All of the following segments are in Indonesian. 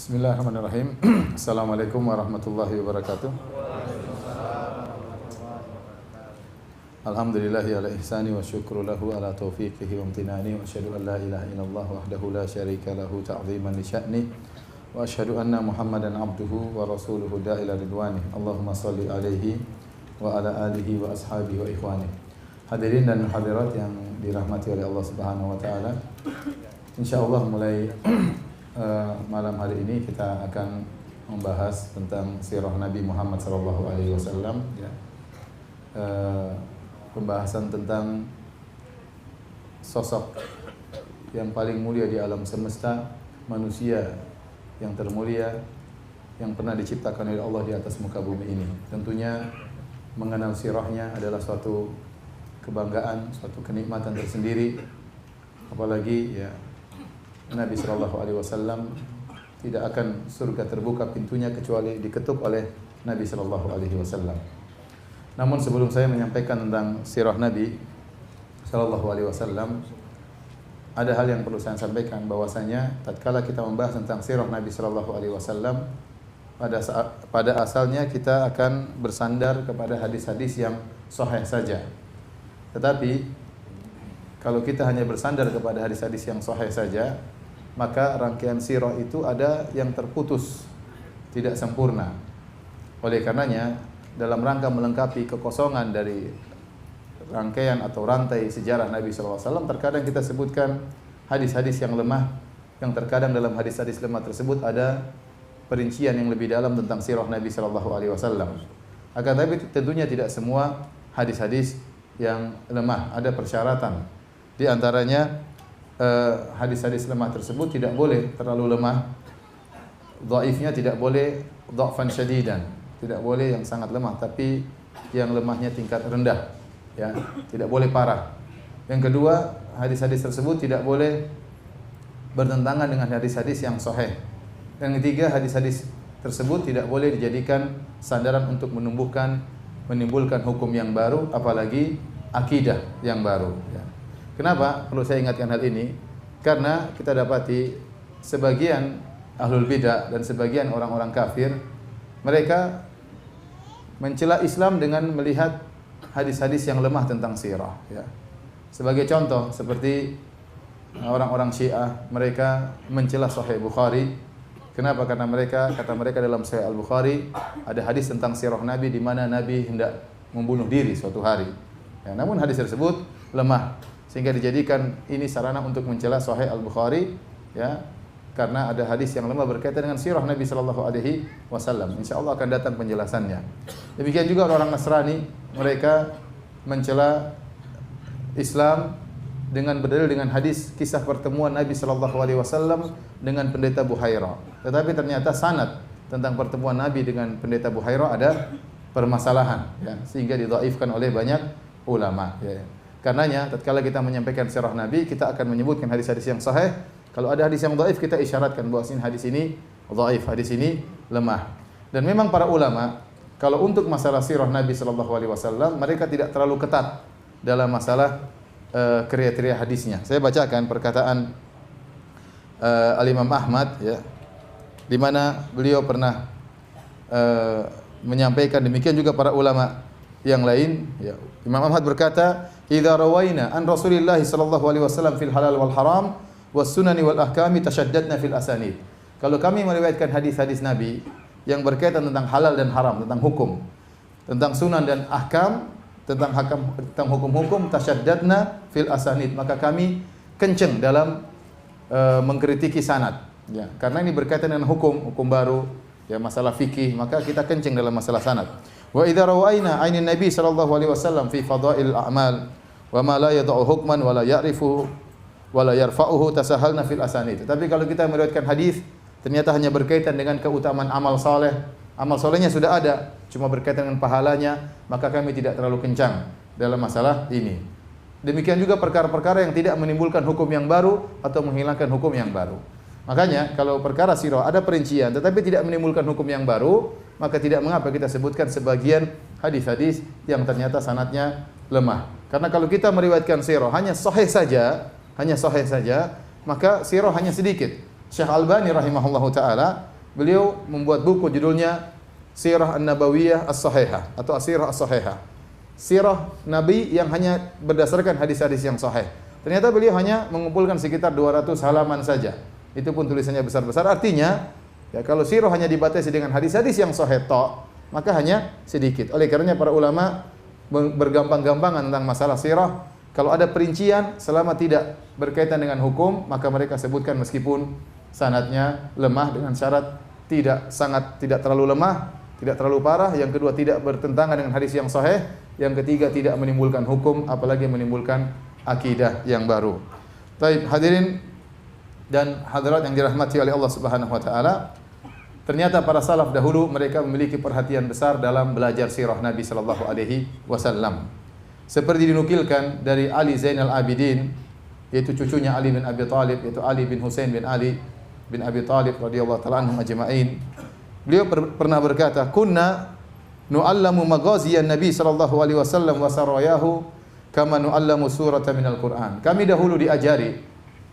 Bismillahirrahmanirrahim. Assalamualaikum warahmatullahi wabarakatuh. Alhamdulillahi ala ihsani wa syukru lahu ala taufiqihi wa amtinani wa asyhadu an la ilaha illallah wahdahu la syarika lahu ta'ziman li sya'ni wa asyhadu anna Muhammadan abduhu wa rasuluhu da'ila ridwanih. Allahumma shalli alaihi wa ala alihi wa ashabihi wa ikhwanih. Hadirin dan hadirat yang dirahmati oleh Allah Subhanahu wa taala. Insyaallah mulai malam hari ini kita akan membahas tentang sirah Nabi Muhammad sallallahu alaihi wasallam, ya. Pembahasan tentang sosok yang paling mulia di alam semesta, manusia yang termulia yang pernah diciptakan oleh Allah di atas muka bumi ini. Tentunya mengenal sirahnya adalah suatu kebanggaan, suatu kenikmatan tersendiri, apalagi ya Nabi sallallahu alaihi wasallam tidak akan surga terbuka pintunya kecuali diketuk oleh Nabi sallallahu alaihi wasallam. Namun sebelum saya menyampaikan tentang sirah Nabi sallallahu alaihi wasallam, ada hal yang perlu saya sampaikan, bahwasanya tatkala kita membahas tentang sirah Nabi sallallahu alaihi wasallam, pada asalnya kita akan bersandar kepada hadis-hadis yang sahih saja. Tetapi kalau kita hanya bersandar kepada hadis-hadis yang sahih saja, maka rangkaian sirah itu ada yang terputus, tidak sempurna. Oleh karenanya, dalam rangka melengkapi kekosongan dari rangkaian atau rantai sejarah Nabi SAW, terkadang kita sebutkan hadis-hadis yang lemah, yang terkadang dalam hadis-hadis lemah tersebut ada perincian yang lebih dalam tentang sirah Nabi SAW. Akan tetapi tentunya tidak semua hadis-hadis yang lemah, ada persyaratan. Di antaranya hadis-hadis lemah tersebut tidak boleh terlalu lemah, dhaifnya tidak boleh dha'fan syadidan, tidak boleh yang sangat lemah, tapi yang lemahnya tingkat rendah, ya, tidak boleh parah. Yang kedua, hadis-hadis tersebut tidak boleh bertentangan dengan hadis-hadis yang sahih. Yang ketiga, hadis-hadis tersebut tidak boleh dijadikan sandaran untuk menimbulkan hukum yang baru, apalagi akidah yang baru, ya. Kenapa perlu saya ingatkan hal ini? Karena kita dapati sebagian ahlul bidah dan sebagian orang-orang kafir, mereka mencela Islam dengan melihat hadis-hadis yang lemah tentang sirah, ya. Sebagai contoh, seperti orang-orang Syiah, mereka mencela Sahih Bukhari. Kenapa? Karena kata mereka dalam Sahih Al-Bukhari ada hadis tentang sirah Nabi di mana Nabi hendak membunuh diri suatu hari. Ya, namun hadis tersebut lemah, sehingga dijadikan ini sarana untuk mencela Sahih Al-Bukhari, ya, karena ada hadis yang lemah berkaitan dengan sirah Nabi sallallahu alaihi wasallam. Insyaallah akan datang penjelasannya. Demikian juga orang Nasrani, mereka mencela Islam dengan berdalil dengan hadis kisah pertemuan Nabi sallallahu alaihi wasallam dengan pendeta Buhairah. Tetapi ternyata sanad tentang pertemuan Nabi dengan pendeta Buhairah ada permasalahan, ya, sehingga didhaifkan oleh banyak ulama, ya. Karenanya tatkala kita menyampaikan sirah Nabi, kita akan menyebutkan hadis-hadis yang sahih. Kalau ada hadis yang dhaif, kita isyaratkan bahwa hadis ini dhaif, hadis ini lemah. Dan memang para ulama kalau untuk masalah sirah Nabi sallallahu alaihi wasallam, mereka tidak terlalu ketat dalam masalah kriteria hadisnya. Saya bacakan perkataan Al-Imam Ahmad, ya, di mana beliau pernah menyampaikan demikian juga para ulama yang lain, ya. Imam Ahmad berkata, "Idza rawaina an Rasulillah sallallahu alaihi wasallam fil halal wal haram was sunani wal ahkami tashaddadna fil asanid." Kalau kami meriwayatkan hadis-hadis Nabi yang berkaitan tentang halal dan haram, tentang hukum, tentang sunan dan ahkam, tentang hukum-hukum, tashaddadna fil asanid, maka kami kenceng dalam mengkritiki sanad, ya. Karena ini berkaitan dengan hukum baru, ya, masalah fikih, maka kita kenceng dalam masalah sanad. Wa idza rawaina 'ainin Nabi sallallahu alaihi wasallam fi fadail a'mal wa ma la yad'u hukman wa la ya'rifu wa la yarfa'uhu tasahalna fil asanid. Tapi kalau kita meriwayatkan hadis ternyata hanya berkaitan dengan keutamaan amal saleh, amal salehnya sudah ada, cuma berkaitan dengan pahalanya, maka kami tidak terlalu kencang dalam masalah ini. Demikian juga perkara-perkara yang tidak menimbulkan hukum yang baru atau menghilangkan hukum yang baru. Makanya kalau perkara sirah ada perincian tetapi tidak menimbulkan hukum yang baru, maka tidak mengapa kita sebutkan sebagian hadis-hadis yang ternyata sanadnya lemah. Karena kalau kita meriwayatkan sirah hanya sahih saja, maka sirah hanya sedikit. Syekh Albani rahimahullahu taala beliau membuat buku judulnya Sirah An-Nabawiyah As-Sahihah atau As-Sirah As-Sahihah. Sirah Nabi yang hanya berdasarkan hadis-hadis yang sahih. Ternyata beliau hanya mengumpulkan sekitar 200 halaman saja. Itu pun tulisannya besar-besar. Artinya, ya kalau sirah hanya dibatasi dengan hadis-hadis yang sahih tok, maka hanya sedikit. Oleh karenanya para ulama bergampang-gampangan tentang masalah sirah. Kalau ada perincian selama tidak berkaitan dengan hukum, maka mereka sebutkan meskipun sanadnya lemah dengan syarat tidak terlalu lemah, tidak terlalu parah. Yang kedua, tidak bertentangan dengan hadis yang sahih. Yang ketiga, tidak menimbulkan hukum, apalagi menimbulkan akidah yang baru. Baik, hadirin dan hadirat yang dirahmati oleh Allah Subhanahu wa taala. Ternyata para salaf dahulu mereka memiliki perhatian besar dalam belajar sirah Nabi sallallahu alaihi wasallam. Seperti dinukilkan dari Ali Zainal Abidin, yaitu cucunya Ali bin Abi Thalib, yaitu Ali bin Husain bin Ali bin Abi Thalib radhiyallahu taala anhum ajma'in. Beliau pernah berkata, "Kunna nu'allamu maghaziyan Nabi sallallahu alaihi wasallam wa sarayahu kama nu'allamu surata minal Qur'an." Kami dahulu diajari,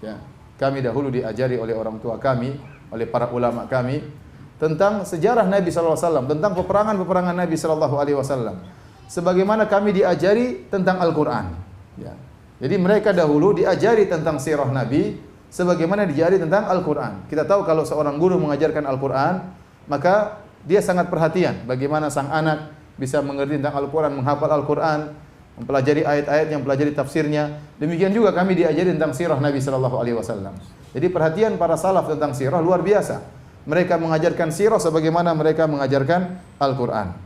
ya, kami dahulu diajari oleh orang tua kami, oleh para ulama kami tentang sejarah Nabi sallallahu alaihi wasallam, tentang peperangan-peperangan Nabi sallallahu alaihi wasallam. Sebagaimana kami diajari tentang Al-Qur'an, ya. Jadi mereka dahulu diajari tentang sirah Nabi sebagaimana diajari tentang Al-Qur'an. Kita tahu kalau seorang guru mengajarkan Al-Qur'an, maka dia sangat perhatian bagaimana sang anak bisa mengerti tentang Al-Quran, menghafal Al-Quran, mempelajari ayat-ayatnya, mempelajari tafsirnya. Demikian juga kami diajari tentang sirah Nabi sallallahu alaihi wasallam. Jadi perhatian para salaf tentang sirah luar biasa. Mereka mengajarkan sirah sebagaimana mereka mengajarkan Al-Quran.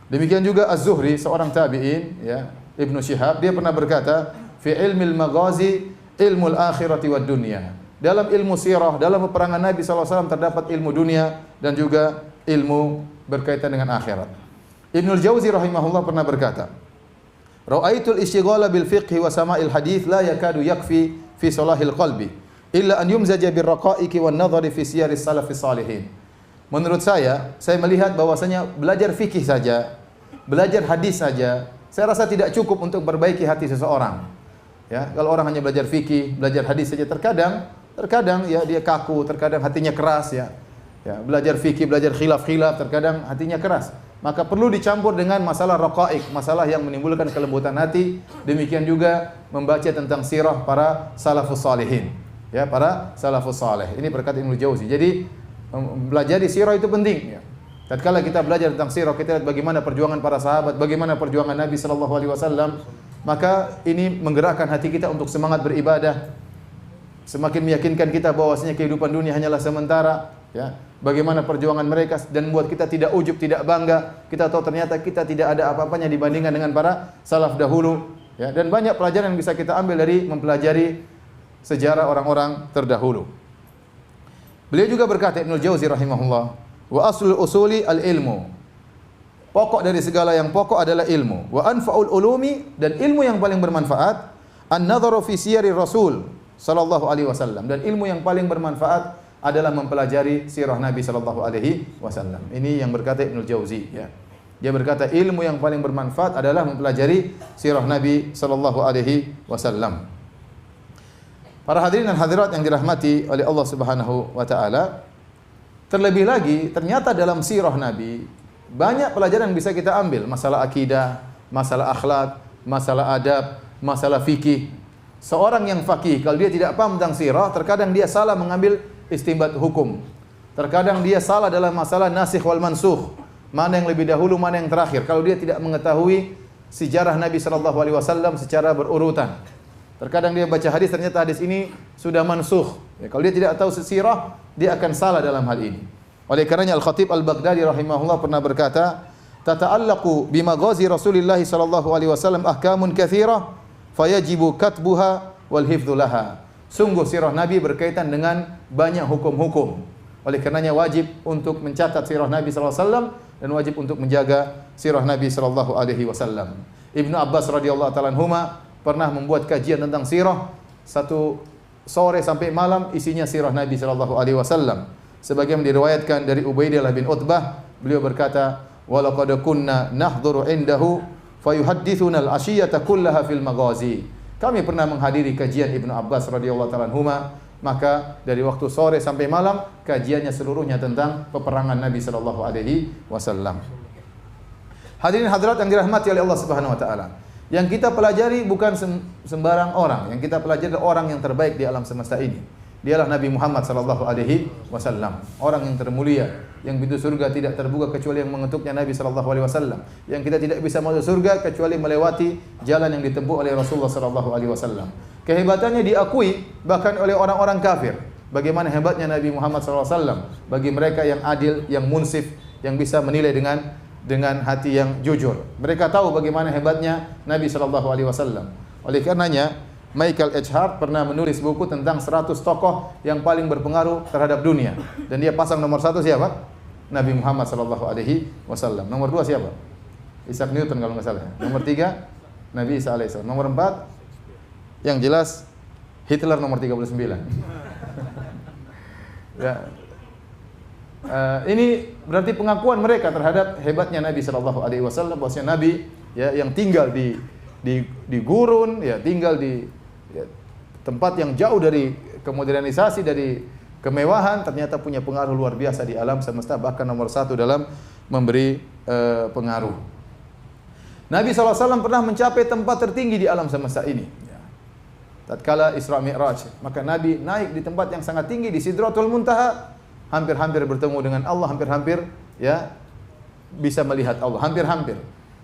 Demikian juga Az-Zuhri, seorang tabi'in, ya, Ibnu Syihab, dia pernah berkata, "Fi ilmil maghazi ilmul akhirati wad dunya." Dalam ilmu sirah, dalam peperangan Nabi sallallahu alaihi wasallam terdapat ilmu dunia dan juga ilmu berkaitan dengan akhirat. Ibnul Jauzi rahimahullah pernah berkata, "Ra'aitul istighala bil fiqhi wa sama'il hadits la yakadu yakfi fi salahil qalbi illa an yumzaja bir raqa'iqi wan nadhari fi siyaris salafis salihin." Menurut saya melihat bahwasanya belajar fikih saja, belajar hadis saja, saya rasa tidak cukup untuk perbaiki hati seseorang. Ya, kalau orang hanya belajar fikih, belajar hadis saja, terkadang ya dia kaku, terkadang hatinya keras, ya. Ya, belajar fikih, belajar khilaf-khilaf, terkadang hatinya keras. Maka perlu dicampur dengan masalah raqaiq, masalah yang menimbulkan kelembutan hati. Demikian juga membaca tentang sirah para salafus salihin. Ya, para salafus salih. Ini berkata Ibnu Jauzi. Jadi belajar di sirah itu penting, ya. Tatkala kita belajar tentang sirah, kita lihat bagaimana perjuangan para sahabat, bagaimana perjuangan Nabi sallallahu alaihi wasallam, maka ini menggerakkan hati kita untuk semangat beribadah. Semakin meyakinkan kita bahwasanya kehidupan dunia hanyalah sementara, ya. Bagaimana perjuangan mereka dan membuat kita tidak ujub, tidak bangga. Kita tahu ternyata kita tidak ada apa-apanya dibandingkan dengan para salaf dahulu, ya. Dan banyak pelajaran yang bisa kita ambil dari mempelajari sejarah orang-orang terdahulu. Beliau juga berkata, Ibnul Jauzi rahimahullah, "Wa aslul usuli al-ilmu." Pokok dari segala yang pokok adalah ilmu. Wa anfa'ul ulumi, dan ilmu yang paling bermanfaat an-nadharu fi siyari Rasul sallallahu alaihi wasallam, dan ilmu yang paling bermanfaat adalah mempelajari sirah Nabi sallallahu alaihi wasallam. Ini yang berkata Ibnul Jauzi, ya. Dia berkata ilmu yang paling bermanfaat adalah mempelajari sirah Nabi sallallahu alaihi wasallam. Para hadirin dan hadirat yang dirahmati oleh Allah Subhanahu wa taala, terlebih lagi ternyata dalam sirah Nabi banyak pelajaran yang bisa kita ambil, masalah akidah, masalah akhlak, masalah adab, masalah fikih. Seorang yang faqih kalau dia tidak paham tentang sirah, terkadang dia salah mengambil istinbat hukum. Terkadang dia salah dalam masalah nasikh wal mansukh. Mana yang lebih dahulu, mana yang terakhir. Kalau dia tidak mengetahui sejarah Nabi sallallahu alaihi wasallam secara berurutan. Terkadang dia baca hadis, ternyata hadis ini sudah mansukh. Ya, kalau dia tidak tahu sirah, dia akan salah dalam hal ini. Oleh karenanya Al-Khatib Al-Baghdadi rahimahullah pernah berkata, "Tata'allaqu bimaghazi Rasulillah sallallahu alaihi wasallam ahkamun katsirah, fayajibu katbuha wal hifdzu laha." Sungguh sirah Nabi berkaitan dengan banyak hukum-hukum. Oleh karenanya wajib untuk mencatat sirah Nabi sallallahu alaihi wasallam dan wajib untuk menjaga sirah Nabi sallallahu alaihi wasallam. Ibnu Abbas radhiyallahu ta'ala anhuma pernah membuat kajian tentang sirah, satu sore sampai malam isinya sirah Nabi sallallahu alaihi wasallam. Sebagaimana diriwayatkan dari Ubaidillah bin Utbah, beliau berkata, "Wa laqad kunna nahdhuru indahu fayuhaddithuna al-ashiyata kullaha fil maghazi." Kami pernah menghadiri kajian Ibnu Abbas radhiyallahu ta'ala anhuma maka dari waktu sore sampai malam kajiannya seluruhnya tentang peperangan Nabi sallallahu alaihi wasallam. Hadirin hadirat yang dirahmati oleh Allah Subhanahu wa taala. Yang kita pelajari bukan sembarang orang, yang kita pelajari adalah orang yang terbaik di alam semesta ini. Dialah Nabi Muhammad sallallahu alaihi wasallam, orang yang termulia, yang pintu surga tidak terbuka kecuali yang mengetuknya Nabi sallallahu alaihi wasallam. Yang kita tidak bisa masuk surga kecuali melewati jalan yang ditempuh oleh Rasulullah sallallahu alaihi wasallam. Kehebatannya diakui bahkan oleh orang-orang kafir. Bagaimana hebatnya Nabi Muhammad sallallahu alaihi wasallam bagi mereka yang adil, yang munsif, yang bisa menilai dengan hati yang jujur. Mereka tahu bagaimana hebatnya Nabi sallallahu alaihi wasallam. Oleh karenanya Michael H. Hart pernah menulis buku tentang 100 tokoh yang paling berpengaruh terhadap dunia. Dan dia pasang nomor 1 siapa? Nabi Muhammad sallallahu alaihi wasallam. Nomor 2 siapa? Isaac Newton kalau nggak salah. Nomor 3 Nabi Isa alaihissalam. Nomor 4 yang jelas Hitler nomor 39. Ya. Ini berarti pengakuan mereka terhadap hebatnya Nabi sallallahu alaihi wasallam, bahwasanya Nabi ya yang tinggal di gurun, ya tinggal di tempat yang jauh dari kemodernisasi, dari kemewahan, ternyata punya pengaruh luar biasa di alam semesta, bahkan nomor 1 dalam memberi pengaruh. Nabi SAW pernah mencapai tempat tertinggi di alam semesta ini. Tatkala Isra Mi'raj, maka Nabi naik di tempat yang sangat tinggi di Sidratul Muntaha, hampir-hampir bertemu dengan Allah, hampir-hampir ya bisa melihat Allah, hampir-hampir.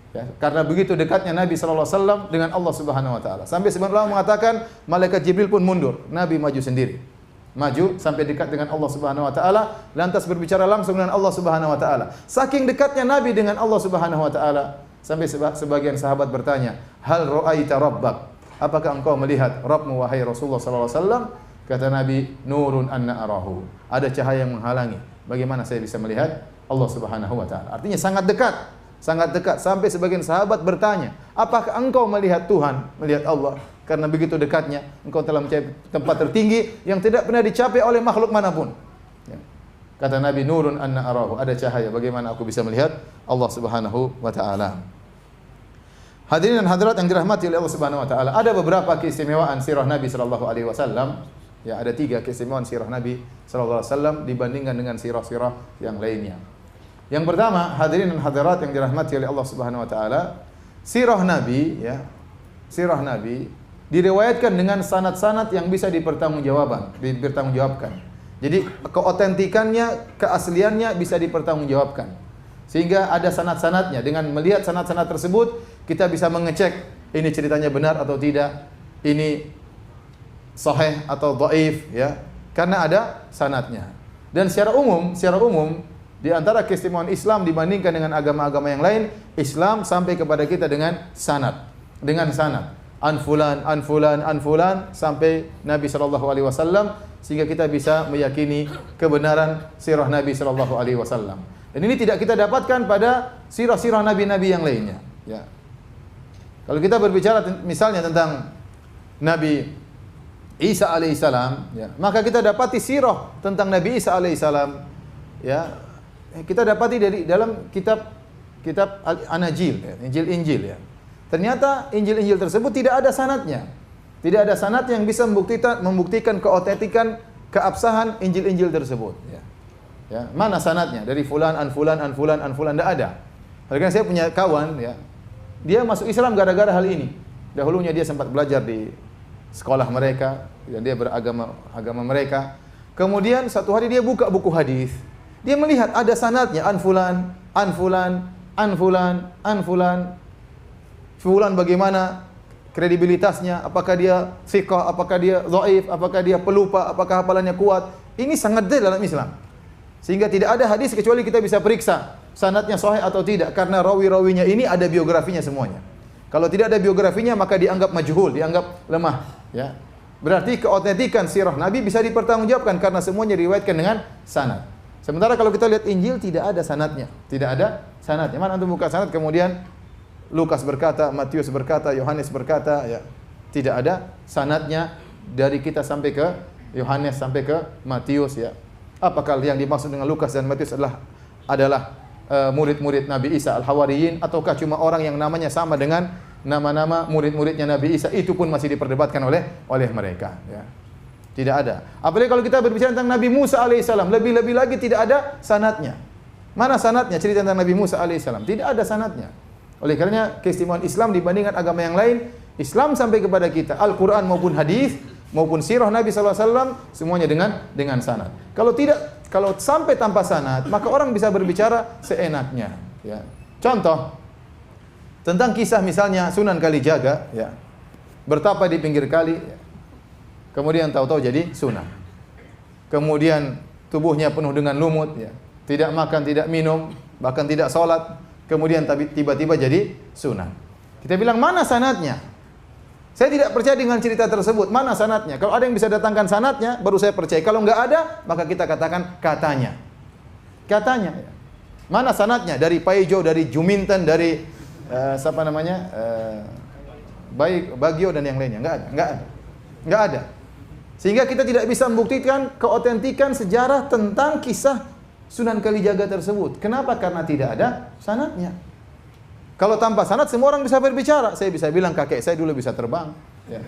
Ya, karena begitu dekatnya Nabi sallallahu alaihi wasallam dengan Allah Subhanahu wa taala. Sampai sebagian ulama mengatakan malaikat Jibril pun mundur, Nabi maju sendiri. Maju sampai dekat dengan Allah Subhanahu wa taala, lantas berbicara langsung dengan Allah Subhanahu wa taala. Saking dekatnya Nabi dengan Allah Subhanahu wa taala, sampai sebagian sahabat bertanya, "Hal ra'aita rabbak?" Apakah engkau melihat Rabbmu wahai Rasulullah sallallahu alaihi wasallam? Kata Nabi, "Nurun anna arahu." Ada cahaya yang menghalangi. Bagaimana saya bisa melihat Allah Subhanahu wa taala? Artinya sangat dekat. Sangat dekat sampai sebagian sahabat bertanya, "Apakah engkau melihat Tuhan, melihat Allah?" Karena begitu dekatnya, engkau telah mencapai tempat tertinggi yang tidak pernah dicapai oleh makhluk manapun. Ya. Kata Nabi, "Nurun anna arahu." Ada cahaya, bagaimana aku bisa melihat Allah Subhanahu wa taala? Hadirin dan hadirat yang dirahmati oleh Allah Subhanahu wa taala, ada beberapa keistimewaan sirah Nabi sallallahu alaihi wasallam. Ya, ada 3 keistimewaan sirah Nabi sallallahu alaihi wasallam dibandingkan dengan sirah-sirah yang lainnya. Yang pertama, hadirin dan hadirat yang dirahmati oleh Allah Subhanahu wa taala, sirah Nabi ya, sirah Nabi diriwayatkan dengan sanad-sanad yang bisa dipertanggungjawabkan. Jadi keotentikannya, keasliannya bisa dipertanggungjawabkan. Sehingga ada sanad-sanadnya. Dengan melihat sanad-sanad tersebut, kita bisa mengecek ini ceritanya benar atau tidak, ini sahih atau dhaif ya. Karena ada sanadnya. Dan secara umum di antara keistimewaan Islam dibandingkan dengan agama-agama yang lain, Islam sampai kepada kita dengan sanad. Dengan sanad. An fulan sampai Nabi sallallahu alaihi wasallam, sehingga kita bisa meyakini kebenaran sirah Nabi sallallahu alaihi wasallam. Dan ini tidak kita dapatkan pada sirah-sirah nabi-nabi yang lainnya, ya. Kalau kita berbicara misalnya tentang Nabi Isa alaihissalam, ya, maka kita dapati sirah tentang Nabi Isa alaihissalam, ya, kita dapati dari dalam kitab An-Najil, ya, Injil, ya. Ternyata Injil tersebut tidak ada sanadnya. Tidak ada sanad yang bisa membuktikan keotentikan, keabsahan Injil tersebut. Ya. Ya, mana sanadnya? Dari fulan, an fulan, tidak ada. Karena saya punya kawan, ya, dia masuk Islam gara-gara hal ini. Dahulunya dia sempat belajar di sekolah mereka dan dia beragama mereka. Kemudian satu hari dia buka buku hadis. Dia melihat ada sanadnya an fulan. Fulan bagaimana kredibilitasnya, apakah dia thiqah, apakah dia dhaif, apakah dia pelupa, apakah hafalannya kuat. Ini sangat detail dalam Islam. Sehingga tidak ada hadis kecuali kita bisa periksa sanadnya sahih atau tidak, karena rawi-rawinya ini ada biografinya semuanya. Kalau tidak ada biografinya maka dianggap majhul, dianggap lemah, ya. Berarti keotentikan sirah Nabi bisa dipertanggungjawabkan karena semuanya diriwayatkan dengan sanad. Sementara kalau kita lihat Injil tidak ada sanadnya, tidak ada sanadnya. Mana antum buka sanad kemudian Lukas berkata, Matius berkata, Yohanes berkata, ya. Tidak ada sanadnya dari kita sampai ke Yohanes sampai ke Matius, ya. Apakah yang dimaksud dengan Lukas dan Matius adalah murid-murid Nabi Isa Al-Hawariyin, ataukah cuma orang yang namanya sama dengan nama-nama murid-muridnya Nabi Isa? Itu pun masih diperdebatkan oleh mereka, ya. Tidak ada. Apalagi kalau kita berbicara tentang Nabi Musa alaihissalam, lebih-lebih lagi tidak ada sanadnya. Mana sanadnya cerita tentang Nabi Musa alaihissalam? Tidak ada sanadnya. Oleh karenanya keistimewaan Islam dibandingkan agama yang lain, Islam sampai kepada kita, Al-Quran maupun hadis maupun sirah Nabi SAW, semuanya dengan sanad. Kalau sampai tanpa sanad, maka orang bisa berbicara seenaknya. Ya. Contoh tentang kisah misalnya Sunan Kalijaga, ya, bertapa di pinggir kali, ya. Kemudian tahu-tahu jadi sunan. Kemudian tubuhnya penuh dengan lumut, ya. Tidak makan, tidak minum, bahkan tidak sholat. Kemudian tiba-tiba jadi sunan. Kita bilang, mana sanadnya? Saya tidak percaya dengan cerita tersebut. Mana sanadnya? Kalau ada yang bisa datangkan sanadnya, baru saya percaya. Kalau enggak ada, maka kita katakan katanya. Katanya. Ya. Mana sanadnya? Dari Paijo, dari Juminten, dari siapa namanya? Bagio dan yang lainnya. Enggak ada. Sehingga kita tidak bisa membuktikan keotentikan sejarah tentang kisah Sunan Kalijaga tersebut. Kenapa? Karena tidak ada sanadnya. Kalau tanpa sanad semua orang bisa berbicara. Saya bisa bilang kakek saya dulu bisa terbang. Ya.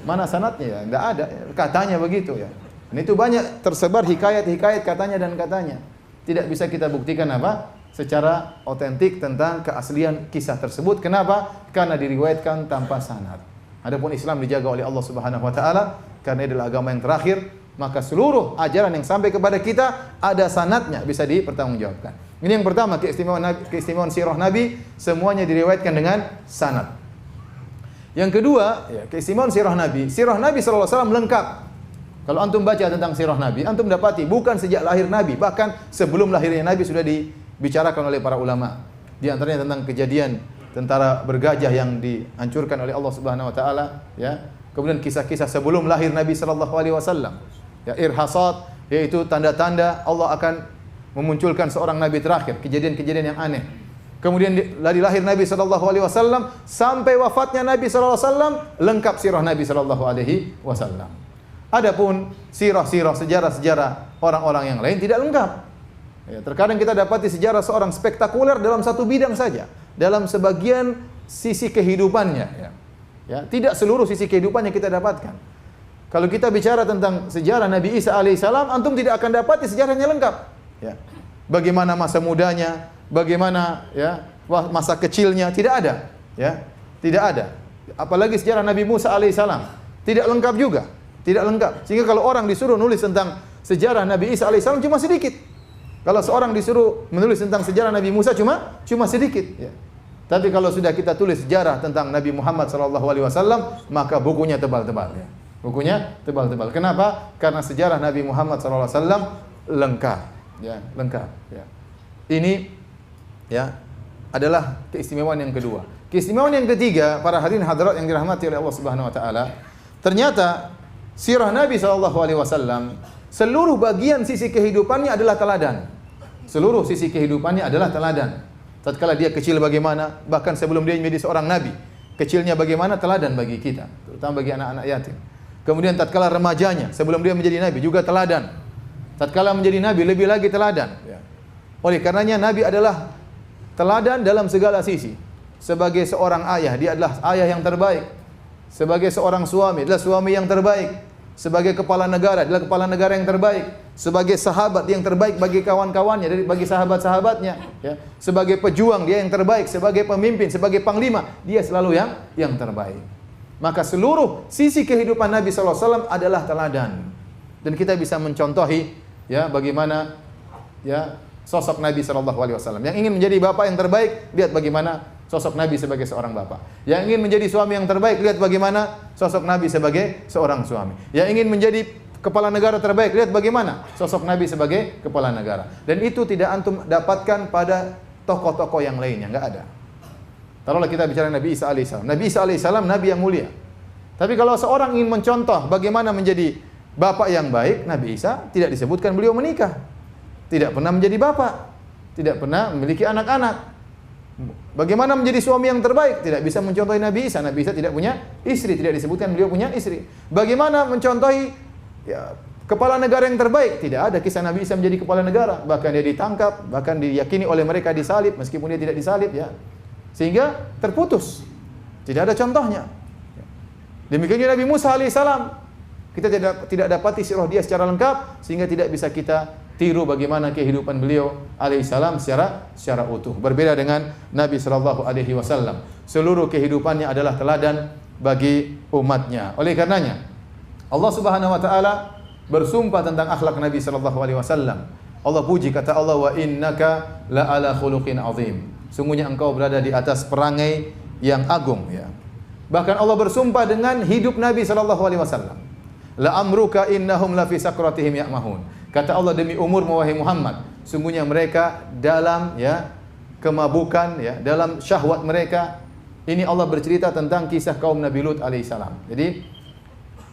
Mana sanadnya? Ya, enggak ada. Katanya begitu ya. Dan itu banyak tersebar hikayat-hikayat katanya dan katanya. Tidak bisa kita buktikan apa? Secara otentik tentang keaslian kisah tersebut. Kenapa? Karena diriwayatkan tanpa sanad. Adapun Islam dijaga oleh Allah Subhanahu wa taala karena adalah agama yang terakhir, maka seluruh ajaran yang sampai kepada kita ada sanadnya, bisa dipertanggungjawabkan. Ini yang pertama, keistimewaan sirah Nabi, semuanya diriwayatkan dengan sanad. Yang kedua, ya, keistimewaan sirah Nabi sallallahu alaihi wasallam lengkap. Kalau antum baca tentang sirah Nabi, antum dapati bukan sejak lahir Nabi, bahkan sebelum lahirnya Nabi sudah dibicarakan oleh para ulama. Di antaranya tentang kejadian tentara bergajah yang dihancurkan oleh Allah Subhanahu wa taala, ya. Kemudian kisah-kisah sebelum lahir Nabi sallallahu alaihi wasallam. Ya, irhasat, yaitu tanda-tanda Allah akan memunculkan seorang nabi terakhir, kejadian-kejadian yang aneh. Kemudian dari lahir Nabi sallallahu alaihi wasallam sampai wafatnya Nabi sallallahu alaihi wasallam, lengkap sirah Nabi sallallahu alaihi wasallam. Adapun sirah-sirah, sejarah-sejarah orang-orang yang lain tidak lengkap. Ya, terkadang kita dapati sejarah seorang spektakuler dalam satu bidang saja, dalam sebagian sisi kehidupannya, ya. Ya, tidak seluruh sisi kehidupannya kita dapatkan. Kalau kita bicara tentang sejarah Nabi Isa alaihissalam, antum tidak akan dapati sejarahnya lengkap. Ya. Bagaimana masa mudanya, bagaimana ya masa kecilnya, tidak ada. Ya, tidak ada. Apalagi sejarah Nabi Musa alaihissalam, tidak lengkap juga, tidak lengkap. Sehingga kalau orang disuruh nulis tentang sejarah Nabi Isa alaihissalam cuma sedikit. Kalau seorang disuruh menulis tentang sejarah Nabi Musa cuma sedikit. Ya. Tapi kalau sudah kita tulis sejarah tentang Nabi Muhammad SAW, maka bukunya tebal-tebal. Ya. Bukunya tebal-tebal. Kenapa? Karena sejarah Nabi Muhammad SAW lengkap. Ya, lengkap. Ya. Ini ya adalah keistimewaan yang kedua. Keistimewaan yang ketiga, para hadirin hadirat yang dirahmati oleh Allah Subhanahu Wa Taala, ternyata sirah Nabi SAW seluruh bagian sisi kehidupannya adalah teladan. Seluruh sisi kehidupannya adalah teladan. Tatkala dia kecil bagaimana, bahkan sebelum dia menjadi seorang nabi, kecilnya bagaimana, teladan bagi kita, terutama bagi anak-anak yatim. Kemudian tatkala remajanya, sebelum dia menjadi nabi, juga teladan. Tatkala menjadi nabi, lebih lagi teladan. Oleh karenanya nabi adalah teladan dalam segala sisi. Sebagai seorang ayah, dia adalah ayah yang terbaik. Sebagai seorang suami, adalah suami yang terbaik. Sebagai kepala negara, adalah kepala negara yang terbaik. Sebagai sahabat yang terbaik bagi kawan-kawannya, bagi sahabat-sahabatnya. Ya. Sebagai pejuang, dia yang terbaik. Sebagai pemimpin, sebagai panglima, dia selalu yang terbaik. Maka seluruh sisi kehidupan Nabi SAW adalah teladan. Dan kita bisa mencontohi ya bagaimana ya sosok Nabi SAW. Yang ingin menjadi bapak yang terbaik, lihat bagaimana sosok Nabi sebagai seorang bapak. Yang ingin menjadi suami yang terbaik, lihat bagaimana sosok Nabi sebagai seorang suami. Yang ingin menjadi kepala negara terbaik, lihat bagaimana sosok Nabi sebagai kepala negara. Dan itu tidak antum dapatkan pada tokoh-tokoh yang lainnya, enggak ada. Taruhlah kita bicara Nabi Isa alaihissalam. Nabi Isa alaihissalam Nabi yang mulia. Tapi kalau seorang ingin mencontoh bagaimana menjadi bapak yang baik, Nabi Isa tidak disebutkan beliau menikah. Tidak pernah menjadi bapak. Tidak pernah memiliki anak-anak. Bagaimana menjadi suami yang terbaik? Tidak bisa mencontohi Nabi Isa. Nabi Isa tidak punya istri, tidak disebutkan beliau punya istri. Bagaimana mencontohi ya, kepala negara yang terbaik? Tidak ada kisah Nabi Isa menjadi kepala negara. Bahkan dia ditangkap, bahkan diyakini oleh mereka disalib meskipun dia tidak disalib ya. Sehingga terputus. Tidak ada contohnya. Demikian juga Nabi Musa alaihissalam. Kita tidak dapati sirah dia secara lengkap sehingga tidak bisa kita tiru bagaimana kehidupan beliau alaihissalam secara utuh. Berbeda dengan Nabi sallallahu alaihi wasallam. Seluruh kehidupannya adalah teladan bagi umatnya. Oleh karenanya Allah Subhanahu wa taala bersumpah tentang akhlak Nabi sallallahu alaihi wasallam. Allah puji, kata Allah, wa innaka la ala khuluqin azim. Sungguhnya engkau berada di atas perangai yang agung, ya. Bahkan Allah bersumpah dengan hidup Nabi sallallahu alaihi wasallam. La amruka innahum la fi sakratihim ya'mahun. Kata Allah, demi umurmu wahai Muhammad, sungguhnya mereka dalam kemabukan, dalam syahwat mereka. Ini Allah bercerita tentang kisah kaum Nabi Lut alaihissalam. Jadi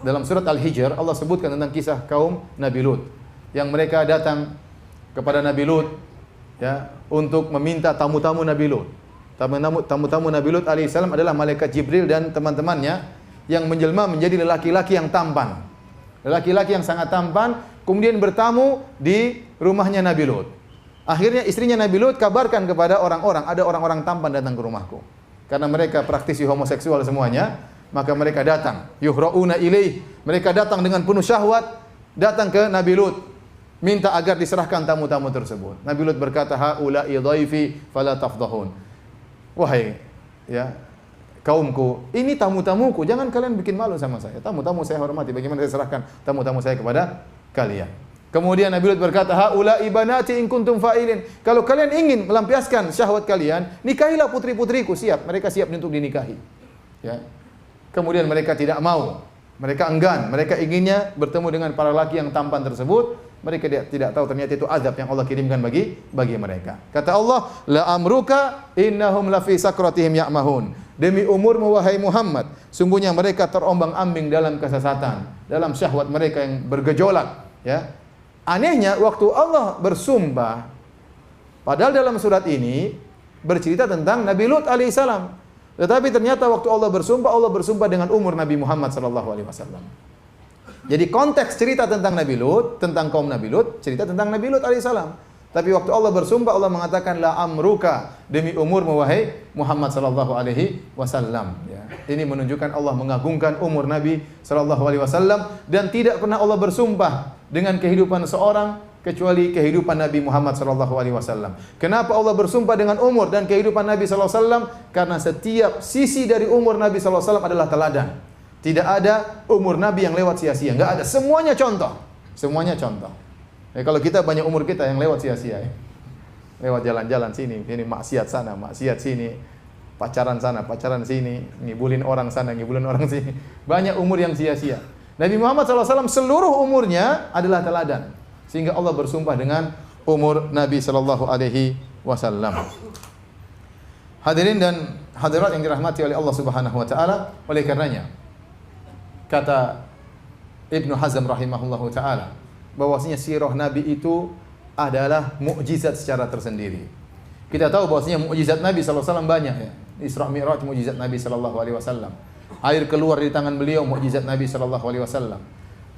dalam surat Al-Hijr Allah sebutkan tentang kisah kaum Nabi Lut yang mereka datang kepada Nabi Lut untuk meminta tamu-tamu Nabi Lut. Tamu-tamu Nabi Lut alaihissalam adalah malaikat Jibril dan teman-temannya yang menjelma menjadi lelaki-laki yang tampan. Lelaki-laki yang sangat tampan kemudian bertamu di rumahnya Nabi Lut. Akhirnya istrinya Nabi Lut kabarkan kepada orang-orang, ada orang-orang tampan datang ke rumahku. Karena mereka praktisi homoseksual semuanya, maka mereka datang. Yuhra'una ilaih. Mereka datang dengan penuh syahwat, datang ke Nabi Lut, minta agar diserahkan tamu-tamu tersebut. Nabi Lut berkata, haula'i dhaifi fala tafdhahun. Wahai kaumku, ini tamu-tamuku, jangan kalian bikin malu sama saya. Tamu-tamu saya hormati, bagaimana saya serahkan tamu-tamu saya kepada kalian. Kemudian Nabi Lut berkata, haula'i banati in kuntum fa'ilin. Kalau kalian ingin melampiaskan syahwat kalian, nikahilah putri-putriku, siap. Mereka siap untuk dinikahi. Ya. Kemudian mereka tidak mau. Mereka enggan, mereka inginnya bertemu dengan para laki yang tampan tersebut. Mereka tidak tahu ternyata itu azab yang Allah kirimkan bagi mereka. Kata Allah, la amruka innahum la fi sakratihim ya'mahun. Demi umurmu wahai Muhammad, sungguhnya mereka terombang-ambing dalam kesesatan, dalam syahwat mereka yang bergejolak, ya. Anehnya waktu Allah bersumpah, padahal dalam surat ini bercerita tentang Nabi Lut alaihissalam. Tetapi ternyata waktu Allah bersumpah dengan umur Nabi Muhammad sallallahu alaihi wasallam. Jadi konteks cerita tentang Nabi Lut, tentang kaum Nabi Lut, cerita tentang Nabi Lut alaihissalam. Tapi waktu Allah bersumpah, Allah mengatakan la amruka, demi umurmu wahai Muhammad sallallahu alaihi wasallam. Ya. Ini menunjukkan Allah mengagungkan umur Nabi sallallahu alaihi wasallam dan tidak pernah Allah bersumpah dengan kehidupan seorang kecuali kehidupan Nabi Muhammad sallallahu alaihi wasallam. Kenapa Allah bersumpah dengan umur dan kehidupan Nabi sallallahu alaihi wasallam? Karena setiap sisi dari umur Nabi sallallahu alaihi wasallam adalah teladan. Tidak ada umur Nabi yang lewat sia-sia, enggak ada. Semuanya contoh. Semuanya contoh. Kalau kita banyak umur kita yang lewat sia-sia, lewat jalan-jalan sini maksiat sana, maksiat sini, pacaran sana, pacaran sini, ngibulin orang sana, ngibulin orang sini. Banyak umur yang sia-sia. Nabi Muhammad SAW seluruh umurnya adalah teladan. Sehingga Allah bersumpah dengan umur Nabi sallallahu alaihi wasallam. Hadirin dan hadirat yang dirahmati oleh Allah Subhanahu wa taala, oleh karenanya kata Ibnu Hazm rahimahullahu taala bahwasanya sirah Nabi itu adalah mukjizat secara tersendiri. Kita tahu bahwasanya mukjizat Nabi sallallahu alaihi wasallam banyak, ya. Isra Mi'raj mukjizat Nabi sallallahu alaihi wasallam. Air keluar dari tangan beliau mukjizat Nabi sallallahu alaihi wasallam.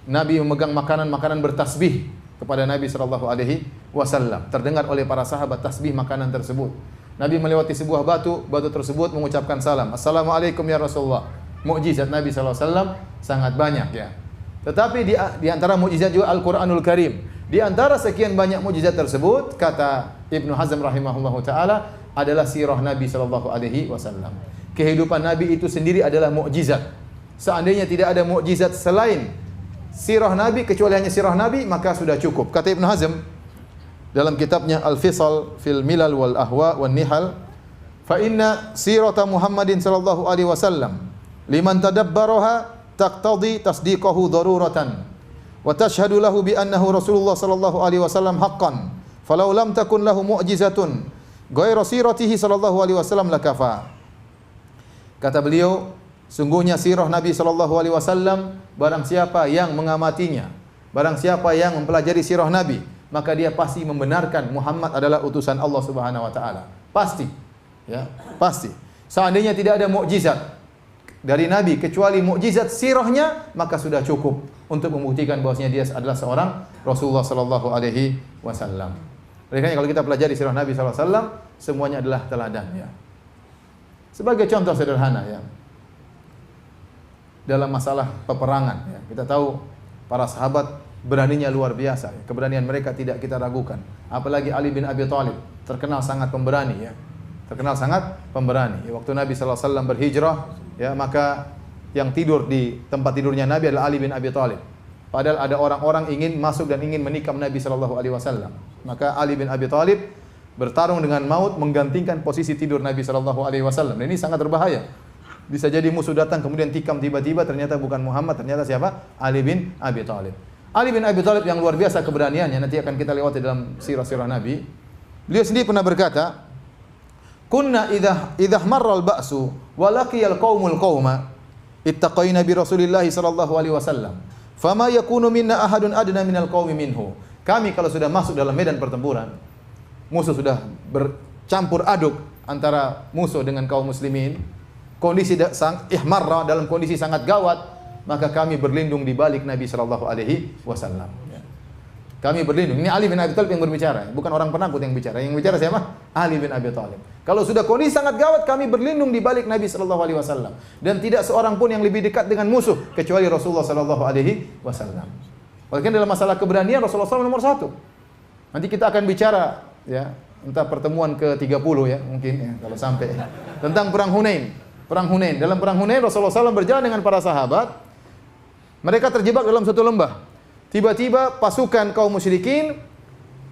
Nabi memegang makanan bertasbih kepada Nabi sallallahu alaihi wasallam. Terdengar oleh para sahabat tasbih makanan tersebut. Nabi melewati sebuah batu tersebut mengucapkan salam. Assalamualaikum ya Rasulullah. Mukjizat Nabi sallallahu alaihi wasallam sangat banyak, ya. Tetapi di antara mukjizat juga Al-Qur'anul Karim. Di antara sekian banyak mukjizat tersebut, kata Ibnu Hazm rahimahullahu taala, adalah sirah Nabi sallallahu alaihi wasallam. Kehidupan Nabi itu sendiri adalah mukjizat. Seandainya tidak ada mukjizat selain sirah Nabi, kecuali hanya sirah Nabi, maka sudah cukup. Kata Ibnu Hazm dalam kitabnya Al-Fisal fil Milal wal Ahwa wan Nihal, fa inna sirata Muhammadin sallallahu alaihi wasallam liman tadabbaraha taqtadi tasdiqahu daruratan wa tashhadu lahu bi annahu Rasulullah sallallahu alaihi wasallam haqqan falau lam takun lahu mu'jizatun ghairu siratihi sallallahu alaihi wasallam lakafa. Kata beliau, sungguhnya sirah Nabi sallallahu alaihi wasallam, barang siapa yang mengamatinya, barang siapa yang mempelajari sirah Nabi, maka dia pasti membenarkan Muhammad adalah utusan Allah Subhanahu wa taala. Pasti. Ya, pasti. Seandainya tidak ada mukjizat dari Nabi kecuali mukjizat sirahnya, maka sudah cukup untuk membuktikan bahwasanya dia adalah seorang Rasulullah sallallahu alaihi wasallam. Oleh karena kalau kita pelajari sirah Nabi sallallahu alaihi wasallam, semuanya adalah teladan, ya. Sebagai contoh sederhana, ya. dalam masalah peperangan. Ya. Kita tahu para sahabat beraninya luar biasa. Keberanian mereka tidak kita ragukan. Apalagi Ali bin Abi Thalib terkenal sangat pemberani. Ya. Terkenal sangat pemberani. Ya, waktu Nabi SAW berhijrah, ya, maka yang tidur di tempat tidurnya Nabi adalah Ali bin Abi Thalib. Padahal ada orang-orang ingin masuk dan ingin menikam Nabi SAW. Maka Ali bin Abi Thalib bertarung dengan maut menggantikan posisi tidur Nabi SAW. Dan ini sangat berbahaya. Bisa jadi musuh datang kemudian tikam tiba-tiba ternyata bukan Muhammad, ternyata siapa? Ali bin Abi Thalib. Ali bin Abi Thalib yang luar biasa keberaniannya, nanti akan kita lewati dalam sirah-sirah Nabi. Beliau sendiri pernah berkata, "Kunna idhah marral ba'su wa laqiyal qaumul qauma ittaqaina bi Rasulillah sallallahu alaihi wasallam. Fama yakunu minna ahadun adna minal qaumi minhu." Kami kalau sudah masuk dalam medan pertempuran, musuh sudah bercampur aduk antara musuh dengan kaum muslimin, kondisi ihmarra, dalam kondisi sangat gawat, maka kami berlindung di balik Nabi sallallahu alaihi wasallam. Kami berlindung. Ini Ali bin Abi Thalib yang berbicara, bukan orang penakut yang bicara. Yang bicara siapa? Ali bin Abi Thalib. Kalau sudah kondisi sangat gawat, kami berlindung di balik Nabi sallallahu alaihi wasallam, dan tidak seorang pun yang lebih dekat dengan musuh kecuali Rasulullah sallallahu alaihi wasallam. Bahkan dalam masalah keberanian Rasulullah SAW nomor 1. Nanti kita akan bicara, ya, entah pertemuan ke-30 ya, mungkin ya, kalau sampai tentang perang Hunain. Perang Hunain. Dalam perang Hunain Rasulullah SAW berjalan dengan para sahabat. Mereka terjebak dalam satu lembah. Tiba-tiba pasukan kaum musyrikin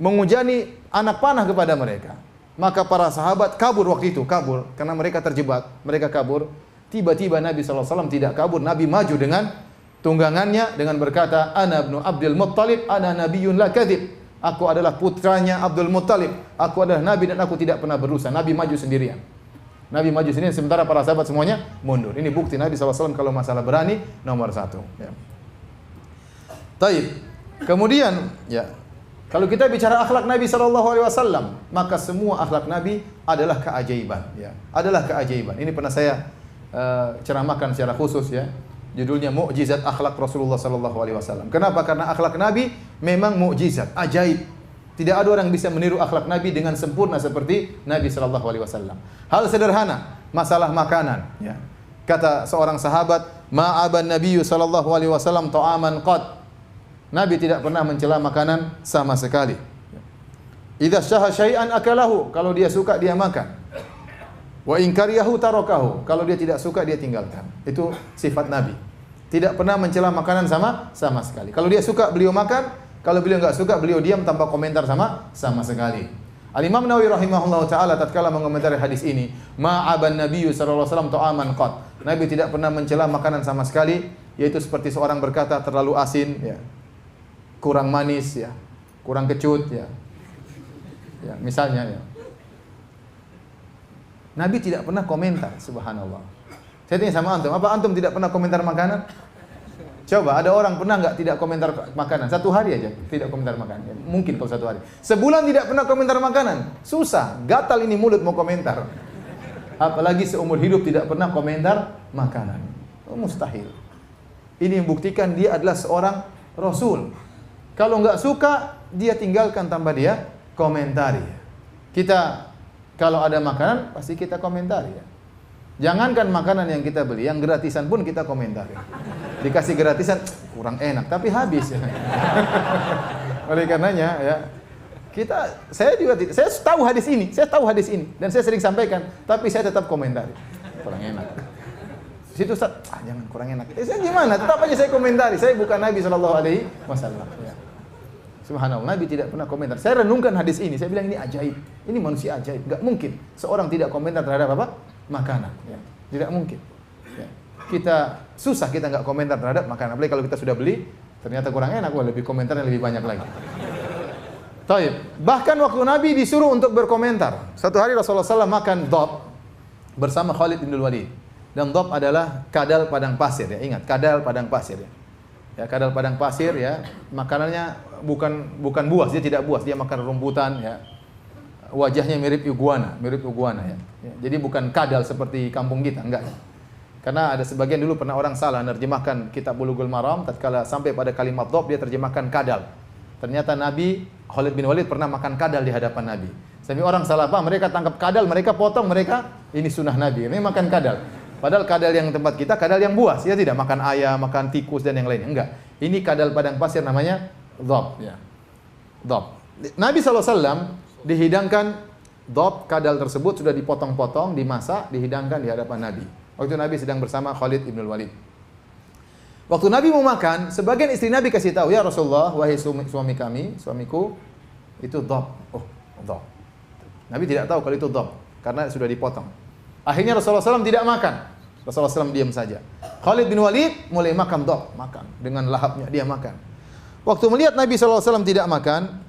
menghujani anak panah kepada mereka. Maka para sahabat kabur waktu itu, kabur karena mereka terjebak. Mereka kabur. Tiba-tiba Nabi SAW tidak kabur. Nabi maju dengan tunggangannya dengan berkata, "Ana ibnu Abdul Muttalib, ana nabiyyun la kadzib." Aku adalah putranya Abdul Muttalib. Aku adalah nabi dan aku tidak pernah berdusta. Nabi maju sendirian. Nabi maju sendirian sementara para sahabat semuanya mundur. Ini bukti Nabi SAW kalau masalah berani nomor 1. Ya. Taib. Kemudian, ya, kalau kita bicara akhlak Nabi SAW, maka semua akhlak Nabi adalah keajaiban. Ya. Adalah keajaiban. Ini pernah saya ceramahkan secara khusus, ya. Judulnya Mukjizat Akhlak Rasulullah SAW. Kenapa? Karena akhlak Nabi memang mukjizat, ajaib. Tidak ada orang yang bisa meniru akhlak Nabi dengan sempurna seperti Nabi SAW. Hal sederhana, masalah makanan. Ya. Kata seorang sahabat, "Ma'aban Nabiyyu SAW ta'aman qad." Nabi tidak pernah mencela makanan sama sekali. Idza syaha syai'an akalahu. Kalau dia suka dia makan. Wa in kariyahu tarakahu. Kalau dia tidak suka dia tinggalkan. Itu sifat Nabi. Tidak pernah mencela makanan sama sekali. Kalau dia suka beliau makan, kalau beliau enggak suka beliau diam tanpa komentar sama sekali. Al-Imam Nawawi rahimahullahu taala tatkala mengomentari hadis ini, "Ma'aban Nabiyyu sallallahu alaihi wasallam ta'aman qat." Nabi tidak pernah mencela makanan sama sekali, yaitu seperti seorang berkata terlalu asin, ya. Kurang manis, ya. Kurang kecut, ya. Ya, misalnya, ya. Nabi tidak pernah komentar, subhanallah. Saya tanya sama antum, apa antum tidak pernah komentar makanan? Coba, ada orang pernah nggak tidak komentar makanan? Satu hari aja tidak komentar makanan. Ya, mungkin kalau 1 hari. Sebulan tidak pernah komentar makanan. Susah, gatal ini mulut mau komentar. Apalagi seumur hidup tidak pernah komentar makanan. Oh, mustahil. Ini membuktikan dia adalah seorang Rasul. Kalau nggak suka, dia tinggalkan tanpa dia komentari. Kita kalau ada makanan, pasti kita komentari, ya. Jangankan makanan yang kita beli, yang gratisan pun kita komentari. Dikasih gratisan, kurang enak, tapi habis, ya. Oleh karenanya, ya, saya tahu hadis ini, dan saya sering sampaikan, tapi saya tetap komentari. Kurang enak. Situ Ustaz, jangan kurang enak. Saya gimana? Tetap aja saya komentari. Saya bukan Nabi SAW. Ya. Subhanallah, Nabi tidak pernah komentar. Saya renungkan hadis ini, saya bilang ini ajaib. Ini manusia ajaib. Enggak mungkin seorang tidak komentar terhadap apa? Makanan. Ya. Tidak mungkin. Ya. Kita susah kita enggak komentar terhadap makanan. Apalagi kalau kita sudah beli, ternyata kurang enak, lebih komentar yang lebih banyak lagi. Taib. Bahkan waktu Nabi disuruh untuk berkomentar. Satu hari Rasulullah SAW makan dhab bersama Khalid bin Walid. Dan dhab adalah kadal padang pasir, ya. Ingat, kadal padang pasir, ya. Ya, kadal padang pasir, ya, makanannya bukan buas, dia tidak buas, dia makan rumputan, ya. Wajahnya mirip iguana, ya. Ya, jadi bukan kadal seperti kampung kita, enggak. Karena ada sebagian dulu pernah orang salah menerjemahkan kitab Bulughul Maram, tatkala sampai pada kalimat dhab dia terjemahkan kadal. Ternyata Nabi Khalid bin Walid pernah makan kadal di hadapan Nabi. Sampai orang salah paham, mereka tangkap kadal, mereka potong, mereka ini sunnah Nabi, ini makan kadal. Padahal kadal yang tempat kita kadal yang buas, ya tidak makan ayam, makan tikus dan yang lainnya. Enggak. Ini kadal padang pasir namanya dhab, ya. Dhab. Nabi SAW dihidangkan dhab, kadal tersebut sudah dipotong-potong, dimasak, dihidangkan di hadapan Nabi. Waktu Nabi sedang bersama Khalid ibn Walid. Waktu Nabi mau makan, sebagian istri Nabi kasih tahu, "Ya Rasulullah, wahai suamiku, itu dhab." Oh, dhab. Nabi tidak tahu kalau itu dhab karena sudah dipotong. Akhirnya Rasulullah SAW tidak makan. Rasulullah SAW diam saja. Khalid bin Walid mulai makan dhab, makan dengan lahapnya dia makan. Waktu melihat Nabi SAW tidak makan,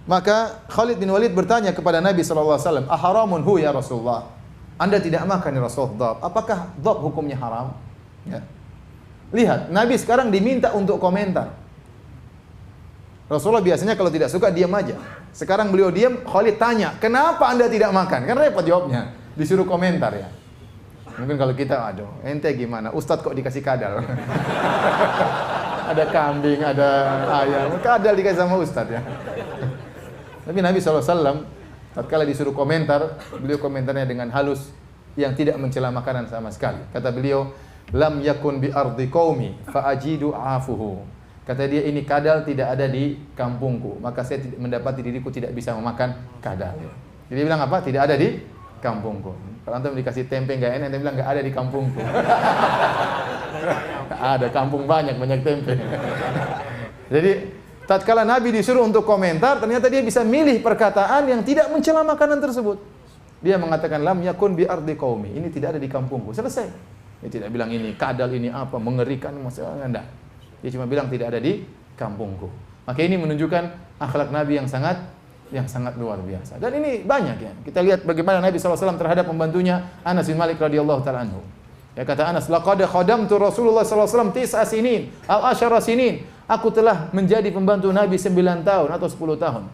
maka Khalid bin Walid bertanya kepada Nabi SAW, "Aharamun hu ya Rasulullah?" Anda tidak makan ya Rasulullah, dhab. Apakah dhab hukumnya haram? Ya. Lihat, Nabi sekarang diminta untuk komentar. Rasulullah biasanya kalau tidak suka diam aja. Sekarang beliau diam, Khalid tanya, "Kenapa Anda tidak makan?" Kan repot jawabnya. Disuruh komentar ya. Mungkin kalau kita, aduh, ente gimana? Ustadz kok dikasih kadal? Ada kambing, ada ayam, kadal dikasih sama Ustadz ya. Tapi Nabi SAW, tatkala disuruh komentar, beliau komentarnya dengan halus, yang tidak mencela makanan sama sekali. Kata beliau, "Lam yakun bi ardi qaumi fa ajidu afuhu." Kata dia, ini kadal tidak ada di kampungku, maka saya mendapati diriku tidak bisa memakan kadal. Jadi bilang apa? Tidak ada di kampungku. Kalau antum dikasih tempe enggak enak, antum bilang enggak ada di kampungku. Ada kampung banyak tempe. Jadi tatkala Nabi disuruh untuk komentar, ternyata dia bisa milih perkataan yang tidak mencela makanan tersebut. Dia mengatakan lam yakun bi ardi qaumi. Ini tidak ada di kampungku. Selesai. Dia tidak bilang ini kadal, ini apa, mengerikan, masalah enggak. Dia cuma bilang tidak ada di kampungku. Maka ini menunjukkan akhlak Nabi yang sangat luar biasa. Dan ini banyak ya. Kita lihat bagaimana Nabi SAW terhadap pembantunya Anas bin Malik radhiyallahu taala anhu. Ya, kata Anas, "Laqad khadamtu Rasulullah SAW 9 sinin aw 10 sinin." Aku telah menjadi pembantu Nabi 9 tahun atau 10 tahun.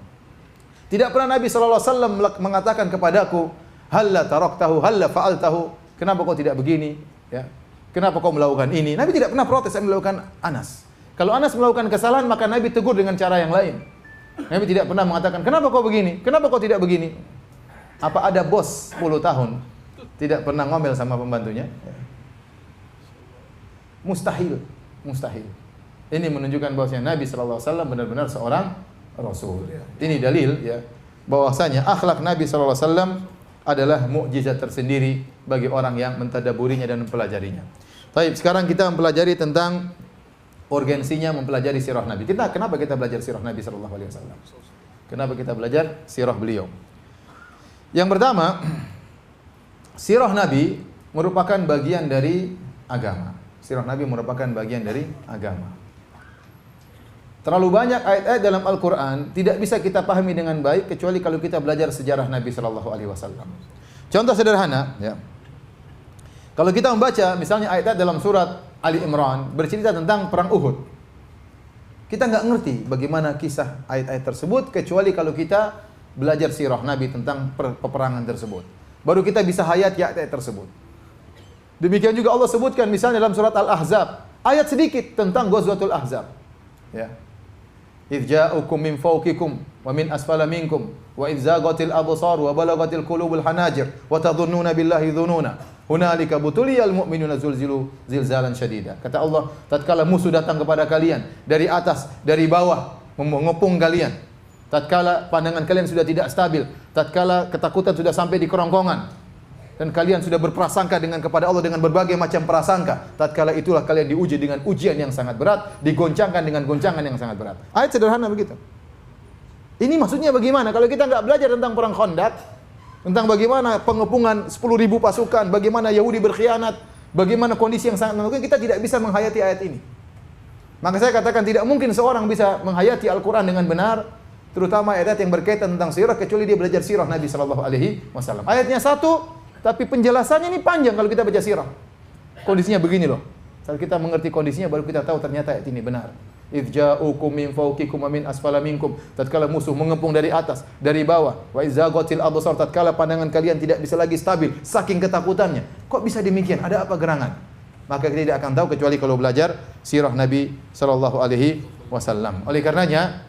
Tidak pernah Nabi SAW mengatakan kepadaku, "Halla taraktahu, halla fa'altahu." Kenapa kau tidak begini? Ya. Kenapa kau melakukan ini? Nabi tidak pernah protes melakukan Anas. Kalau Anas melakukan kesalahan, maka Nabi tegur dengan cara yang lain. Nabi tidak pernah mengatakan, "Kenapa kau begini? Kenapa kau tidak begini?" Apa ada bos 10 tahun tidak pernah ngomel sama pembantunya? Mustahil. Ini menunjukkan bahwasanya Nabi SAW benar-benar seorang Rasul. Ini dalil ya bahwasanya akhlak Nabi SAW adalah mukjizat tersendiri bagi orang yang mentadaburinya dan mempelajarinya. Baik, sekarang kita mempelajari tentang urgensinya mempelajari sirah Nabi. Kenapa kita belajar sirah Nabi sallallahu alaihi wasallam? Kenapa kita belajar sirah beliau? Yang pertama, sirah Nabi merupakan bagian dari agama. Sirah Nabi merupakan bagian dari agama. Terlalu banyak ayat-ayat dalam Al-Qur'an tidak bisa kita pahami dengan baik kecuali kalau kita belajar sejarah Nabi sallallahu alaihi wasallam. Contoh sederhana, ya. Kalau kita membaca misalnya ayat-ayat dalam surat Ali Imran bercerita tentang perang Uhud. Kita nggak ngerti bagaimana kisah ayat-ayat tersebut kecuali kalau kita belajar sirah Nabi tentang peperangan tersebut. Baru kita bisa hayati ayat-ayat tersebut. Demikian juga Allah sebutkan misalnya dalam surat Al-Ahzab, ayat sedikit tentang Ghazwatul Ahzab. Ya. "Idz ja'ukum min fawqikum wa min asfala minkum wa idz zaghatil absar wa balagatil qulubul hanajir wa tadhunnuna billahi dhununa. Hunalika butuliyal mu'minuna zulzilu zilzalan syadida." Kata Allah, tatkala musuh datang kepada kalian dari atas, dari bawah, mengepung kalian. Tatkala pandangan kalian sudah tidak stabil, tatkala ketakutan sudah sampai di kerongkongan dan kalian sudah berprasangka dengan kepada Allah dengan berbagai macam prasangka, tatkala itulah kalian diuji dengan ujian yang sangat berat, digoncangkan dengan goncangan yang sangat berat. Ayat sederhana begitu. Ini maksudnya bagaimana? Kalau kita enggak belajar tentang perang Khandaq, tentang bagaimana pengepungan 10.000 pasukan, bagaimana Yahudi berkhianat, bagaimana kondisi yang sangat menakutkan, kita tidak bisa menghayati ayat ini. Maka saya katakan tidak mungkin seorang bisa menghayati Al-Quran dengan benar, terutama ayat yang berkaitan tentang sirah, kecuali dia belajar sirah Nabi SAW. Ayatnya satu, tapi penjelasannya ini panjang kalau kita baca sirah. Kondisinya begini loh. Saat kita mengerti kondisinya, baru kita tahu ternyata ayat ini benar. "Idz ja'ukum min fawqikum wa min asfala minkum." Tatkala musuh mengepung dari atas, dari bawah. "Wa idz zaghatil absar." Tatkala pandangan kalian tidak bisa lagi stabil saking ketakutannya. Kok bisa demikian? Ada apa gerangan? Maka kita tidak akan tahu kecuali kalau belajar sirah Nabi sallallahu alaihi wasallam. Oleh karenanya,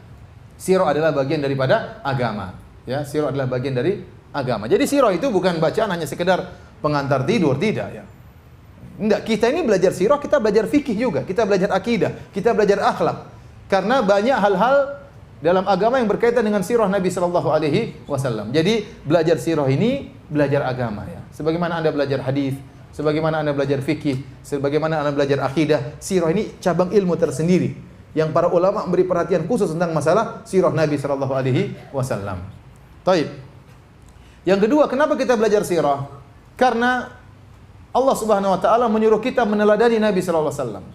sirah adalah bagian daripada agama. Ya, sirah adalah bagian dari agama. Jadi sirah itu bukan bacaan hanya sekedar pengantar tidur, tidak ya. Enggak, kita ini belajar sirah, kita belajar fikih juga, kita belajar akidah, kita belajar akhlak. Karena banyak hal-hal dalam agama yang berkaitan dengan sirah Nabi sallallahu alaihi wasallam. Jadi belajar sirah ini belajar agama ya. Sebagaimana Anda belajar hadis, sebagaimana Anda belajar fikih, sebagaimana Anda belajar akidah, sirah ini cabang ilmu tersendiri yang para ulama beri perhatian khusus tentang masalah sirah Nabi sallallahu alaihi wasallam. Baik. Yang kedua, kenapa kita belajar sirah? Karena Allah Subhanahu wa taala menyuruh kita meneladani Nabi sallallahu alaihi wasallam.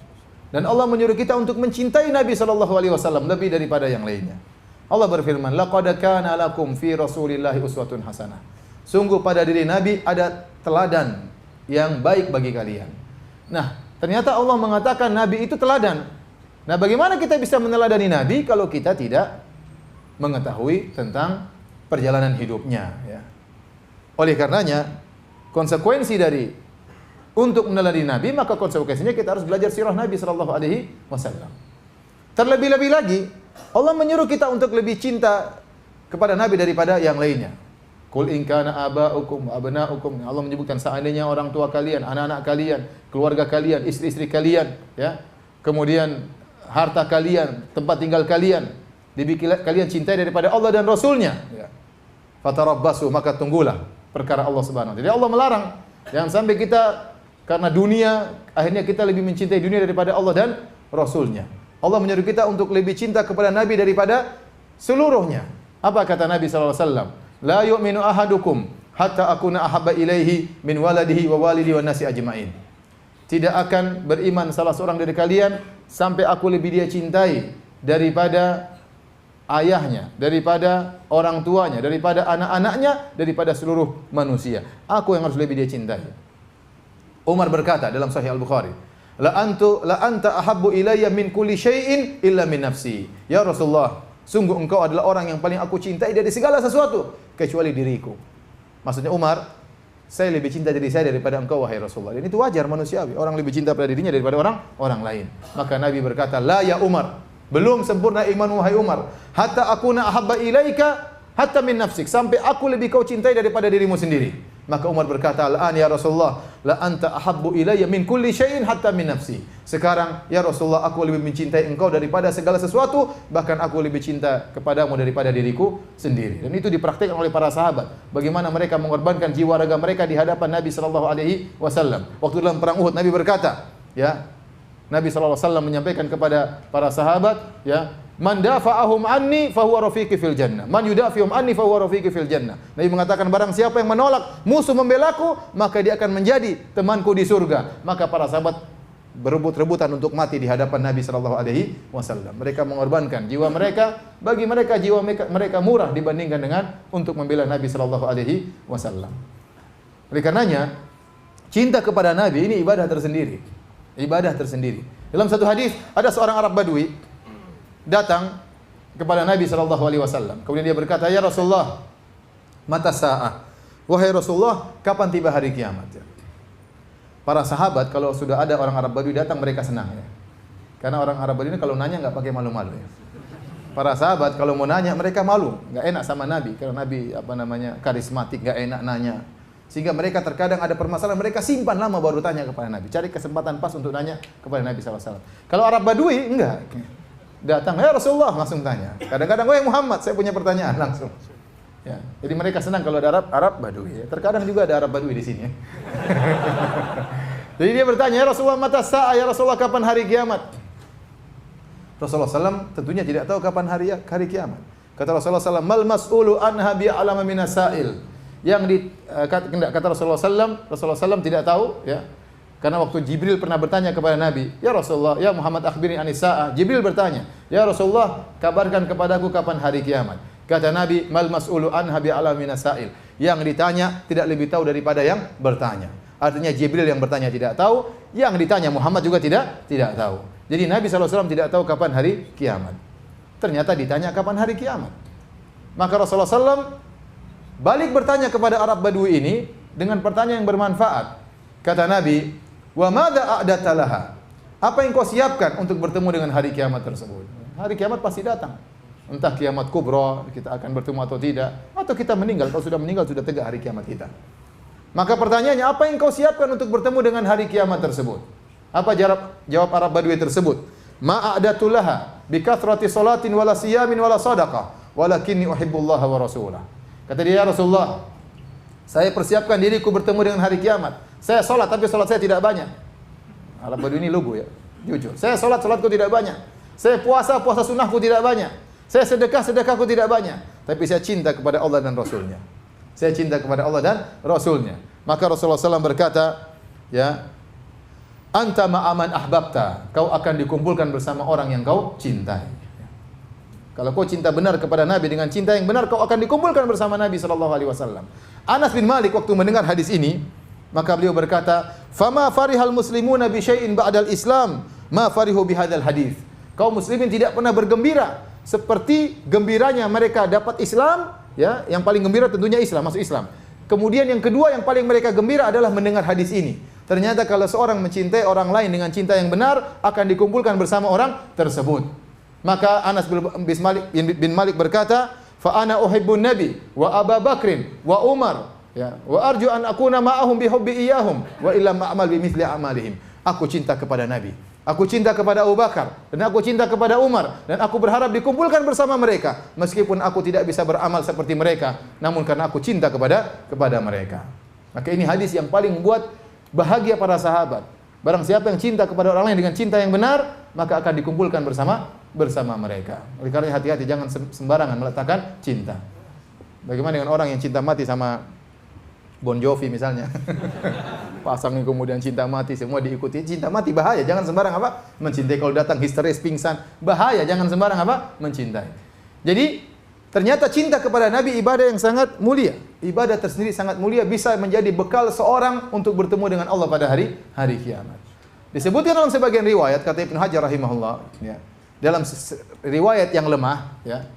Dan Allah menyuruh kita untuk mencintai Nabi sallallahu alaihi wasallam lebih daripada yang lainnya. Allah berfirman, "Laqad kana lakum fi Rasulillahi uswatun hasanah." Sungguh pada diri Nabi ada teladan yang baik bagi kalian. Nah, ternyata Allah mengatakan Nabi itu teladan. Nah, bagaimana kita bisa meneladani Nabi kalau kita tidak mengetahui tentang perjalanan hidupnya ya. Oleh karenanya, konsekuensi dari untuk meneladani Nabi, maka konsekuensinya kita harus belajar sirah Nabi sallallahu alaihi wasallam. Terlebih-lebih lagi, Allah menyuruh kita untuk lebih cinta kepada Nabi daripada yang lainnya. Qul in kana aba'ukum wa abna'ukum. Allah menyebutkan seandainya orang tua kalian, anak-anak kalian, keluarga kalian, istri-istri kalian, ya. Kemudian harta kalian, tempat tinggal kalian, kalian cintai daripada Allah dan Rasulnya, ya. Fatarabbasu, maka tunggulah perkara Allah Subhanahu wa taala. Jadi Allah melarang jangan sampai kita karena dunia, akhirnya kita lebih mencintai dunia daripada Allah dan Rasulnya. Allah menyuruh kita untuk lebih cinta kepada Nabi daripada seluruhnya. Apa kata Nabi SAW? La yu'minu ahadukum hatta akuna ahabba ilaihi min waladihi wa walidi wa nasi ajma'in. Tidak akan beriman salah seorang dari kalian sampai aku lebih dia cintai daripada ayahnya, daripada orang tuanya, daripada anak-anaknya, daripada seluruh manusia. Aku yang harus lebih dia cintai. Umar berkata dalam Sahih Al-Bukhari, la anta ahabbu ilayya min kulli syai'in illa min nafsi. Ya Rasulullah, sungguh engkau adalah orang yang paling aku cintai dari segala sesuatu kecuali diriku. Maksudnya Umar, saya lebih cinta diri saya daripada engkau wahai Rasulullah. Dan itu wajar manusiawi, orang lebih cinta pada dirinya daripada orang lain. Maka Nabi berkata, la ya Umar, belum sempurna iman wahai Umar, hatta akuna ahabba ilaika hatta min nafsik, sampai aku lebih kau cintai daripada dirimu sendiri. Maka Umar berkata, "Al-an ya Rasulullah, la anta ahabbu ilayya min kulli syai'in hatta min nafsi." Sekarang ya Rasulullah, aku lebih mencintai engkau daripada segala sesuatu, bahkan aku lebih cinta kepadamu daripada diriku sendiri. Dan itu dipraktikkan oleh para sahabat. Bagaimana mereka mengorbankan jiwa raga mereka di hadapan Nabi sallallahu alaihi wasallam. Waktu dalam perang Uhud Nabi berkata, ya, Nabi sallallahu alaihi wasallam menyampaikan kepada para sahabat, ya, man dafa'ahum anni fahuwa rafiqi fil jannah. Man yudafi'hum anni fahuwa rafiqi fil jannah. Nabi mengatakan barang siapa yang menolak musuh membelaku, maka dia akan menjadi temanku di surga. Maka para sahabat berebut-rebutan untuk mati di hadapan Nabi sallallahu alaihi wasallam. Mereka mengorbankan jiwa mereka, bagi mereka jiwa mereka murah dibandingkan dengan untuk membela Nabi sallallahu alaihi wasallam. Oleh karenanya, cinta kepada Nabi ini ibadah tersendiri. Ibadah tersendiri. Dalam satu hadis ada seorang Arab Badui datang kepada Nabi sallallahu alaihi wasallam. Kemudian dia berkata, "Ya Rasulullah, mata sa'ah?" Wahai Rasulullah, kapan tiba hari kiamat? Para sahabat kalau sudah ada orang Arab Badui datang mereka senang ya. Karena orang Arab Badui ini kalau nanya enggak pakai malu-malu ya. Para sahabat kalau mau nanya mereka malu, enggak enak sama Nabi karena Nabi karismatik, enggak enak nanya. Sehingga mereka terkadang ada permasalahan mereka simpan lama baru tanya kepada Nabi. Cari kesempatan pas untuk nanya kepada Nabi sallallahu alaihi wasallam. Kalau Arab Badui enggak. Datang, ya Rasulullah, langsung tanya. Kadang-kadang, wahai Muhammad, saya punya pertanyaan langsung. Ya, jadi mereka senang kalau ada Arab Badui. Ya. Terkadang juga ada Arab Badui di sini. Ya. Jadi dia bertanya, ya Rasulullah, mata sa'ah, ya Rasulullah, kapan hari kiamat? Rasulullah SAW tentunya tidak tahu kapan hari kiamat. Kata Rasulullah SAW, mal mas'ulu anha bi'alama minas sa'il. Kata Rasulullah SAW tidak tahu, ya. Karena waktu Jibril pernah bertanya kepada Nabi, ya Rasulullah, ya Muhammad akhbirni anis sa'ah. Jibril bertanya, ya Rasulullah, kabarkan kepadaku kapan hari kiamat. Kata Nabi, mal mas'ulu anha bi'alama minas sa'il. Yang ditanya tidak lebih tahu daripada yang bertanya. Artinya Jibril yang bertanya tidak tahu, yang ditanya Muhammad juga tidak tahu. Jadi Nabi SAW tidak tahu kapan hari kiamat. Ternyata ditanya kapan hari kiamat. Maka Rasulullah SAW balik bertanya kepada Arab Badui ini dengan pertanyaan yang bermanfaat. Kata Nabi, wa madza a'data laha? Apa yang kau siapkan untuk bertemu dengan hari kiamat tersebut? Hari kiamat pasti datang. Entah kiamat kubra, kita akan bertemu atau tidak, atau kita meninggal. Kalau sudah meninggal sudah tegak hari kiamat kita. Maka pertanyaannya, apa yang kau siapkan untuk bertemu dengan hari kiamat tersebut? Apa jawab Arab Badui tersebut? Ma'adatulaha bikathrati salatin wala siyamin wala sadaqah walakinni uhibbullaha wa rasulah. Kata dia, ya Rasulullah, saya persiapkan diriku bertemu dengan hari kiamat. Saya salat tapi salat saya tidak banyak. Arab Badui ini lugu ya, jujur. Saya salatku tidak banyak. Saya puasa sunnahku tidak banyak. Saya sedekahku tidak banyak. Tapi saya cinta kepada Allah dan Rasulnya. Saya cinta kepada Allah dan Rasulnya. Maka Rasulullah SAW berkata, ya, anta ma'aman ahbabta, kau akan dikumpulkan bersama orang yang kau cintai. Kalau kau cinta benar kepada Nabi dengan cinta yang benar, kau akan dikumpulkan bersama Nabi SAW. Anas bin Malik waktu mendengar hadis ini, maka beliau berkata, fama farihal muslimuna bi syai'in ba'dal Islam, ma farihu bihadzal hadis. Kaum muslimin tidak pernah bergembira seperti gembiranya mereka dapat Islam, ya, yang paling gembira tentunya Islam, masuk Islam. Kemudian yang kedua yang paling mereka gembira adalah mendengar hadis ini. Ternyata kalau seorang mencintai orang lain dengan cinta yang benar, akan dikumpulkan bersama orang tersebut. Maka Anas bin Malik berkata, fa ana uhibbun nabi wa Abu Bakrin wa Umar, ya, wa arju an akuna ma'ahum bi hubbi iyahum wa illa ma'amal bi mithli amalihim. Aku cinta kepada Nabi, aku cinta kepada Abu Bakar, dan aku cinta kepada Umar, dan aku berharap dikumpulkan bersama mereka meskipun aku tidak bisa beramal seperti mereka, namun karena aku cinta kepada mereka. Maka ini hadis yang paling membuat bahagia para sahabat. Barang siapa yang cinta kepada orang lain dengan cinta yang benar, maka akan dikumpulkan bersama mereka. Oleh karena hati-hati, jangan sembarangan meletakkan cinta. Bagaimana dengan orang yang cinta mati sama Bon Jovi misalnya? Pasang kemudian cinta mati, semua diikuti. Cinta mati bahaya, jangan sembarang mencintai. Kalau datang histeris, pingsan, bahaya, jangan sembarang mencintai. Jadi ternyata cinta kepada Nabi ibadah yang sangat mulia. Ibadah tersendiri sangat mulia, bisa menjadi bekal seorang untuk bertemu dengan Allah pada hari kiamat. Disebutkan dalam sebagian riwayat, kata Ibnu Hajar rahimahullah, ya, dalam riwayat yang lemah, ya,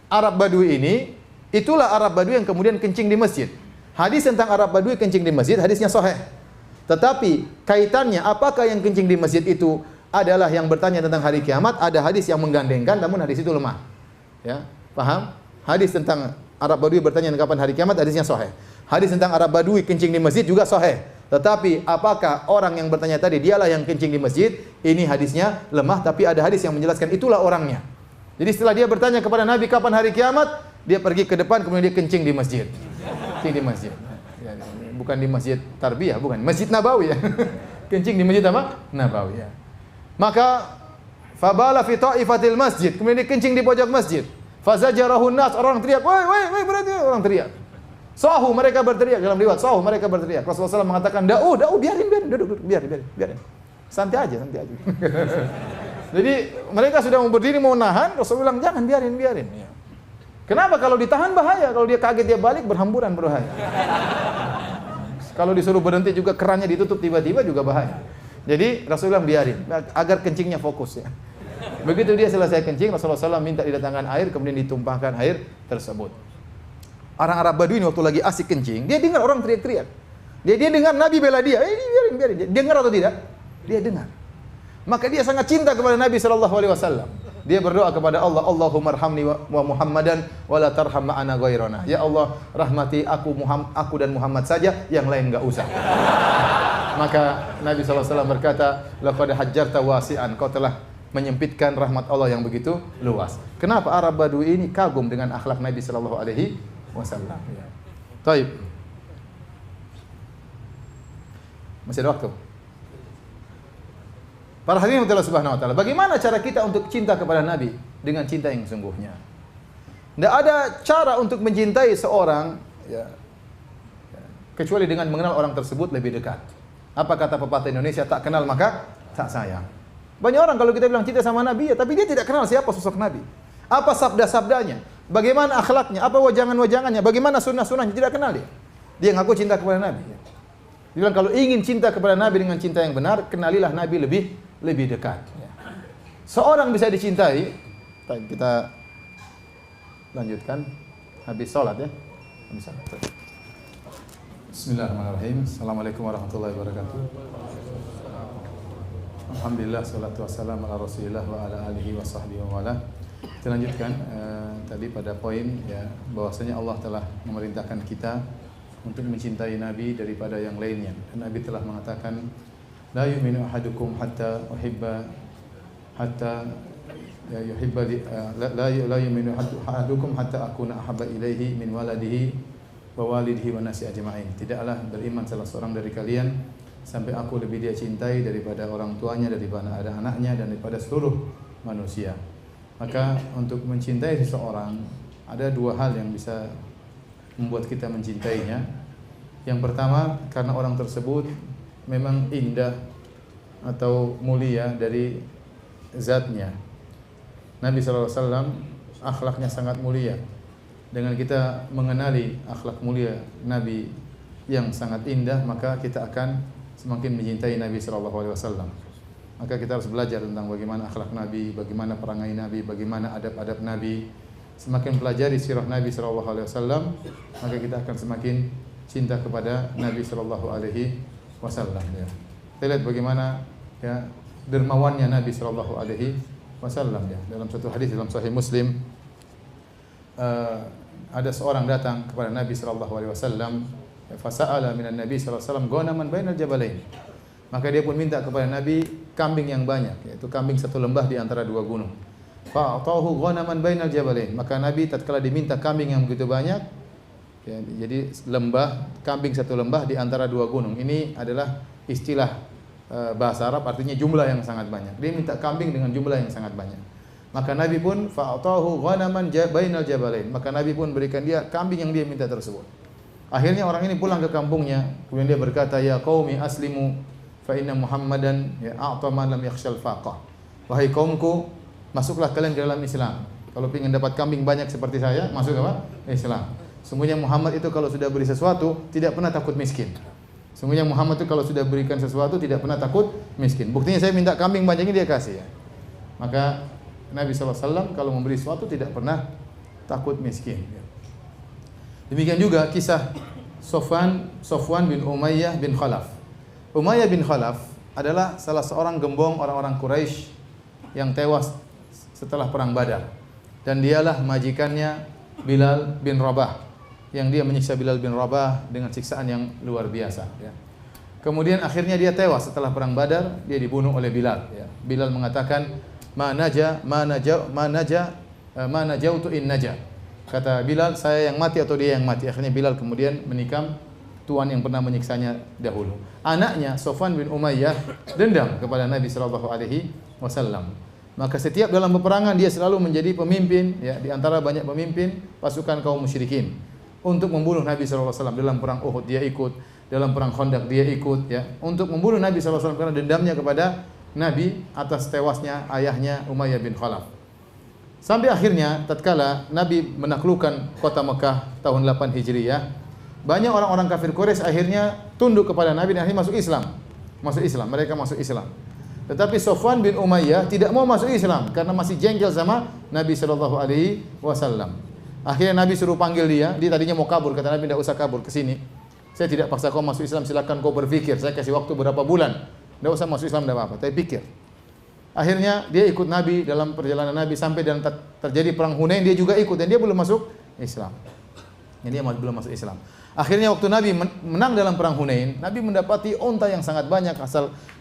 Arab Badui ini, itulah Arab Badui yang kemudian kencing di masjid. Hadis tentang Arab Badui kencing di masjid, hadisnya sahih. Tetapi kaitannya apakah yang kencing di masjid itu adalah yang bertanya tentang hari kiamat? Ada hadis yang menggandengkan, namun hadis itu lemah. Ya, paham? Hadis tentang Arab Badui bertanya kapan hari kiamat, hadisnya sahih. Hadis tentang Arab Badui kencing di masjid juga sahih. Tetapi apakah orang yang bertanya tadi dialah yang kencing di masjid? Ini hadisnya lemah, tapi ada hadis yang menjelaskan itulah orangnya. Jadi setelah dia bertanya kepada Nabi kapan hari kiamat, dia pergi ke depan kemudian dia kencing di masjid. Kencing di masjid. Ya, bukan di Masjid Tarbiyah, bukan. Masjid Nabawi ya. Kencing di Masjid apa? Nabawi ya. Maka fabala fi ta'ifatil masjid, kemudian dia kencing di pojok masjid. Fazajarahun nas, orang teriak, "Woi, berhenti!" Orang teriak. Sahu, mereka berteriak, dalam riwayat sahu, mereka berteriak. Rasulullah SAW mengatakan, "Da'u, biarin, duduk, biarin. Santai aja." Jadi mereka sudah mau berdiri, mau nahan, Rasulullah bilang, "Jangan, biarin." Ya. Kenapa? Kalau ditahan bahaya, kalau dia kaget dia balik berhamburan berbahaya. Kalau disuruh berhenti juga kerannya ditutup tiba-tiba juga bahaya. Jadi Rasulullah biarin agar kencingnya fokus ya. Begitu dia selesai kencing, Rasulullah SAW minta didatangkan air, kemudian ditumpahkan air tersebut. Orang Arab Badui ini waktu lagi asik kencing, dia dengar orang teriak-teriak. Dia dengar Nabi bela dia. Biarin. Dia dengar atau tidak? Dia dengar. Maka dia sangat cinta kepada Nabi SAW. Dia berdoa kepada Allah, Allahumma arhamni wa Muhammadan wa la tarham ma'ana ghairana. Ya Allah, rahmati aku dan Muhammad saja, yang lain enggak usah. Maka Nabi SAW berkata, laqad hajjarta wasi'an, kau telah menyempitkan rahmat Allah yang begitu luas. Kenapa Arab Badui ini kagum dengan akhlak Nabi sallallahu alaihi wasallam? Baik. Masih ada waktu. Para hadirin Allah Subhanahu wa taala, bagaimana cara kita untuk cinta kepada Nabi dengan cinta yang sungguhnya? Tidak ada cara untuk mencintai seorang kecuali dengan mengenal orang tersebut lebih dekat. Apa kata pepatah Indonesia, tak kenal maka tak sayang. Banyak orang kalau kita bilang cinta sama Nabi, tapi dia tidak kenal siapa sosok Nabi. Apa sabda-sabdanya, bagaimana akhlaknya, apa wajangan-wajangannya, bagaimana sunnah-sunnahnya, tidak kenal dia. Dia ngaku cinta kepada Nabi. Dia bilang kalau ingin cinta kepada Nabi dengan cinta yang benar, kenalilah Nabi lebih dekat. Seorang bisa dicintai, kita lanjutkan habis sholat ya. Habis sholat. Bismillahirrahmanirrahim. Assalamualaikum warahmatullahi wabarakatuh. Alhamdulillah, salatu wassalamu ala Rasulillah wa ala alihi wa sahbihi wa wala. Kita lanjutkan tadi pada poin ya, bahwasanya Allah telah memerintahkan kita untuk mencintai Nabi daripada yang lainnya. Dan Nabi telah mengatakan, la yu'minu ahadukum hatta uhibba hatta yuhibba la yu'minu ahadukum hatta akuna ahabba ilaihi min waladihi wa walidihi wa nasi ajma'in. Tidaklah beriman salah seorang dari kalian sampai aku lebih dia cintai daripada orang tuanya, daripada anaknya dan daripada seluruh manusia. Maka untuk mencintai seseorang ada dua hal yang bisa membuat kita mencintainya. Yang pertama, karena orang tersebut memang indah atau mulia dari zatnya. Nabi SAW akhlaknya sangat mulia. Dengan kita mengenali akhlak mulia Nabi yang sangat indah, maka kita akan semakin mencintai Nabi SAW. Maka kita harus belajar tentang bagaimana akhlak Nabi, bagaimana perangai Nabi, bagaimana adab-adab Nabi. Semakin pelajari sirah Nabi SAW, maka kita akan semakin cinta kepada Nabi SAW. Ya. Kita lihat bagaimana ya dermawannya Nabi SAW. Ya. Dalam satu hadis dalam Sahih Muslim, ada seorang datang kepada Nabi SAW, fasa'ala minan Nabi SAW ghanaman bainal jabalain. Maka dia pun minta kepada Nabi kambing yang banyak, yaitu kambing satu lembah di antara dua gunung. Fa'atahu ghanaman bainal jabalain. Maka Nabi tatkala diminta kambing yang begitu banyak, ya, jadi kambing satu lembah di antara dua gunung. Ini adalah istilah bahasa Arab, artinya jumlah yang sangat banyak. Dia minta kambing dengan jumlah yang sangat banyak. Maka Nabi pun fa'atahu ghanaman bainal jabalain. Maka Nabi pun berikan dia kambing yang dia minta tersebut. Akhirnya orang ini pulang ke kampungnya, kemudian dia berkata, ya qaumi aslimu fa inna Muhammadan ya a'ta man lam yakhshal faqah. Wahai kaumku, masuklah kalian ke dalam Islam. Kalau ingin dapat kambing banyak seperti saya, masuk apa? Islam. Sungguhnya Muhammad itu kalau sudah beri sesuatu tidak pernah takut miskin. Sungguhnya Muhammad itu kalau sudah berikan sesuatu tidak pernah takut miskin. Buktinya saya minta kambing banyak ini dia kasih ya. Maka Nabi SAW kalau memberi sesuatu tidak pernah takut miskin. Demikian juga kisah Sofwan bin Umayyah bin Khalaf. Umayyah bin Khalaf adalah salah seorang gembong orang-orang Quraisy yang tewas setelah perang Badar. Dan dialah majikannya Bilal bin Rabah, yang dia menyiksa Bilal bin Rabah dengan siksaan yang luar biasa. Ya. Kemudian akhirnya dia tewas setelah perang Badar, dia dibunuh oleh Bilal. Ya. Bilal mengatakan, ma najautu in naja. Kata Bilal, saya yang mati atau dia yang mati. Akhirnya Bilal kemudian menikam tuan yang pernah menyiksanya dahulu. Anaknya Sofwan bin Umayyah dendam kepada Nabi SAW. Maka setiap dalam peperangan dia selalu menjadi pemimpin, ya, di antara banyak pemimpin pasukan kaum musyrikin untuk membunuh Nabi SAW. Dalam perang Uhud dia ikut, dalam perang Khandaq dia ikut, ya, untuk membunuh Nabi SAW karena dendamnya kepada Nabi atas tewasnya ayahnya Umayyah bin Khalaf. Sampai akhirnya tatkala Nabi menaklukkan kota Mekah tahun 8 Hijriyah, banyak orang-orang kafir Quraisy akhirnya tunduk kepada Nabi dan akhirnya masuk Islam. Mereka masuk Islam. Tetapi Sofwan bin Umayyah tidak mau masuk Islam karena masih jengkel sama Nabi SAW. Akhirnya Nabi suruh panggil dia tadinya mau kabur, kata Nabi, tidak usah kabur, ke sini. Saya tidak paksa kau masuk Islam, silakan kau berpikir. Saya kasih waktu berapa bulan. Tidak usah masuk Islam, tidak apa-apa, tapi pikir. Akhirnya dia ikut Nabi dalam perjalanan Nabi sampai dan terjadi perang Hunain, dia juga ikut dan dia belum masuk Islam. Jadi dia belum masuk Islam. Akhirnya waktu Nabi menang dalam perang Hunain, Nabi mendapati onta yang sangat banyak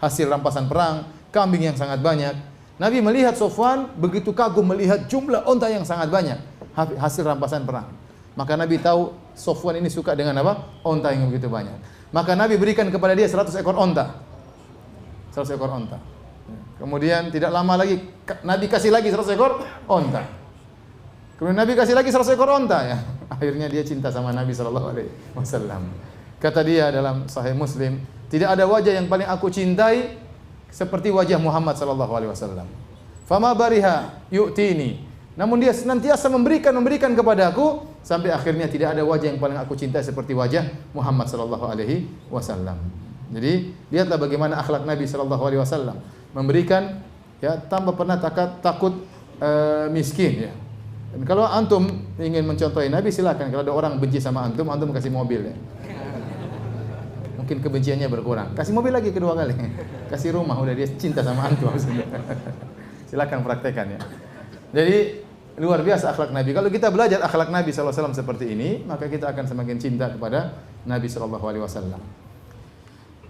hasil rampasan perang, kambing yang sangat banyak. Nabi melihat Sofwan begitu kagum melihat jumlah onta yang sangat banyak hasil rampasan perang. Maka Nabi tahu Sofwan ini suka dengan apa? Onta yang begitu banyak. Maka Nabi berikan kepada dia 100 ekor onta. 100 ekor onta. Kemudian tidak lama lagi Nabi kasih lagi 100 ekor onta. Kemudian Nabi kasih lagi 100 ekor onta, ya. Akhirnya dia cinta sama Nabi SAW. Kata dia dalam Sahih Muslim, tidak ada wajah yang paling aku cintai seperti wajah Muhammad SAW. Fama bariha yu'tini. Namun dia senantiasa memberikan kepada aku sampai akhirnya tidak ada wajah yang paling aku cintai seperti wajah Muhammad SAW. Jadi lihatlah bagaimana akhlak Nabi SAW, memberikan, ya, tanpa pernah takut miskin, ya. Dan kalau antum ingin mencontohi Nabi, silakan. Kalau ada orang benci sama antum kasih mobil, ya. Mungkin kebenciannya berkurang. Kasih mobil lagi kedua kali. Kasih rumah, udah dia cinta sama antum. Silakan praktekkan, ya. Jadi luar biasa akhlak Nabi. Kalau kita belajar akhlak Nabi SAW seperti ini, maka kita akan semakin cinta kepada Nabi SAW.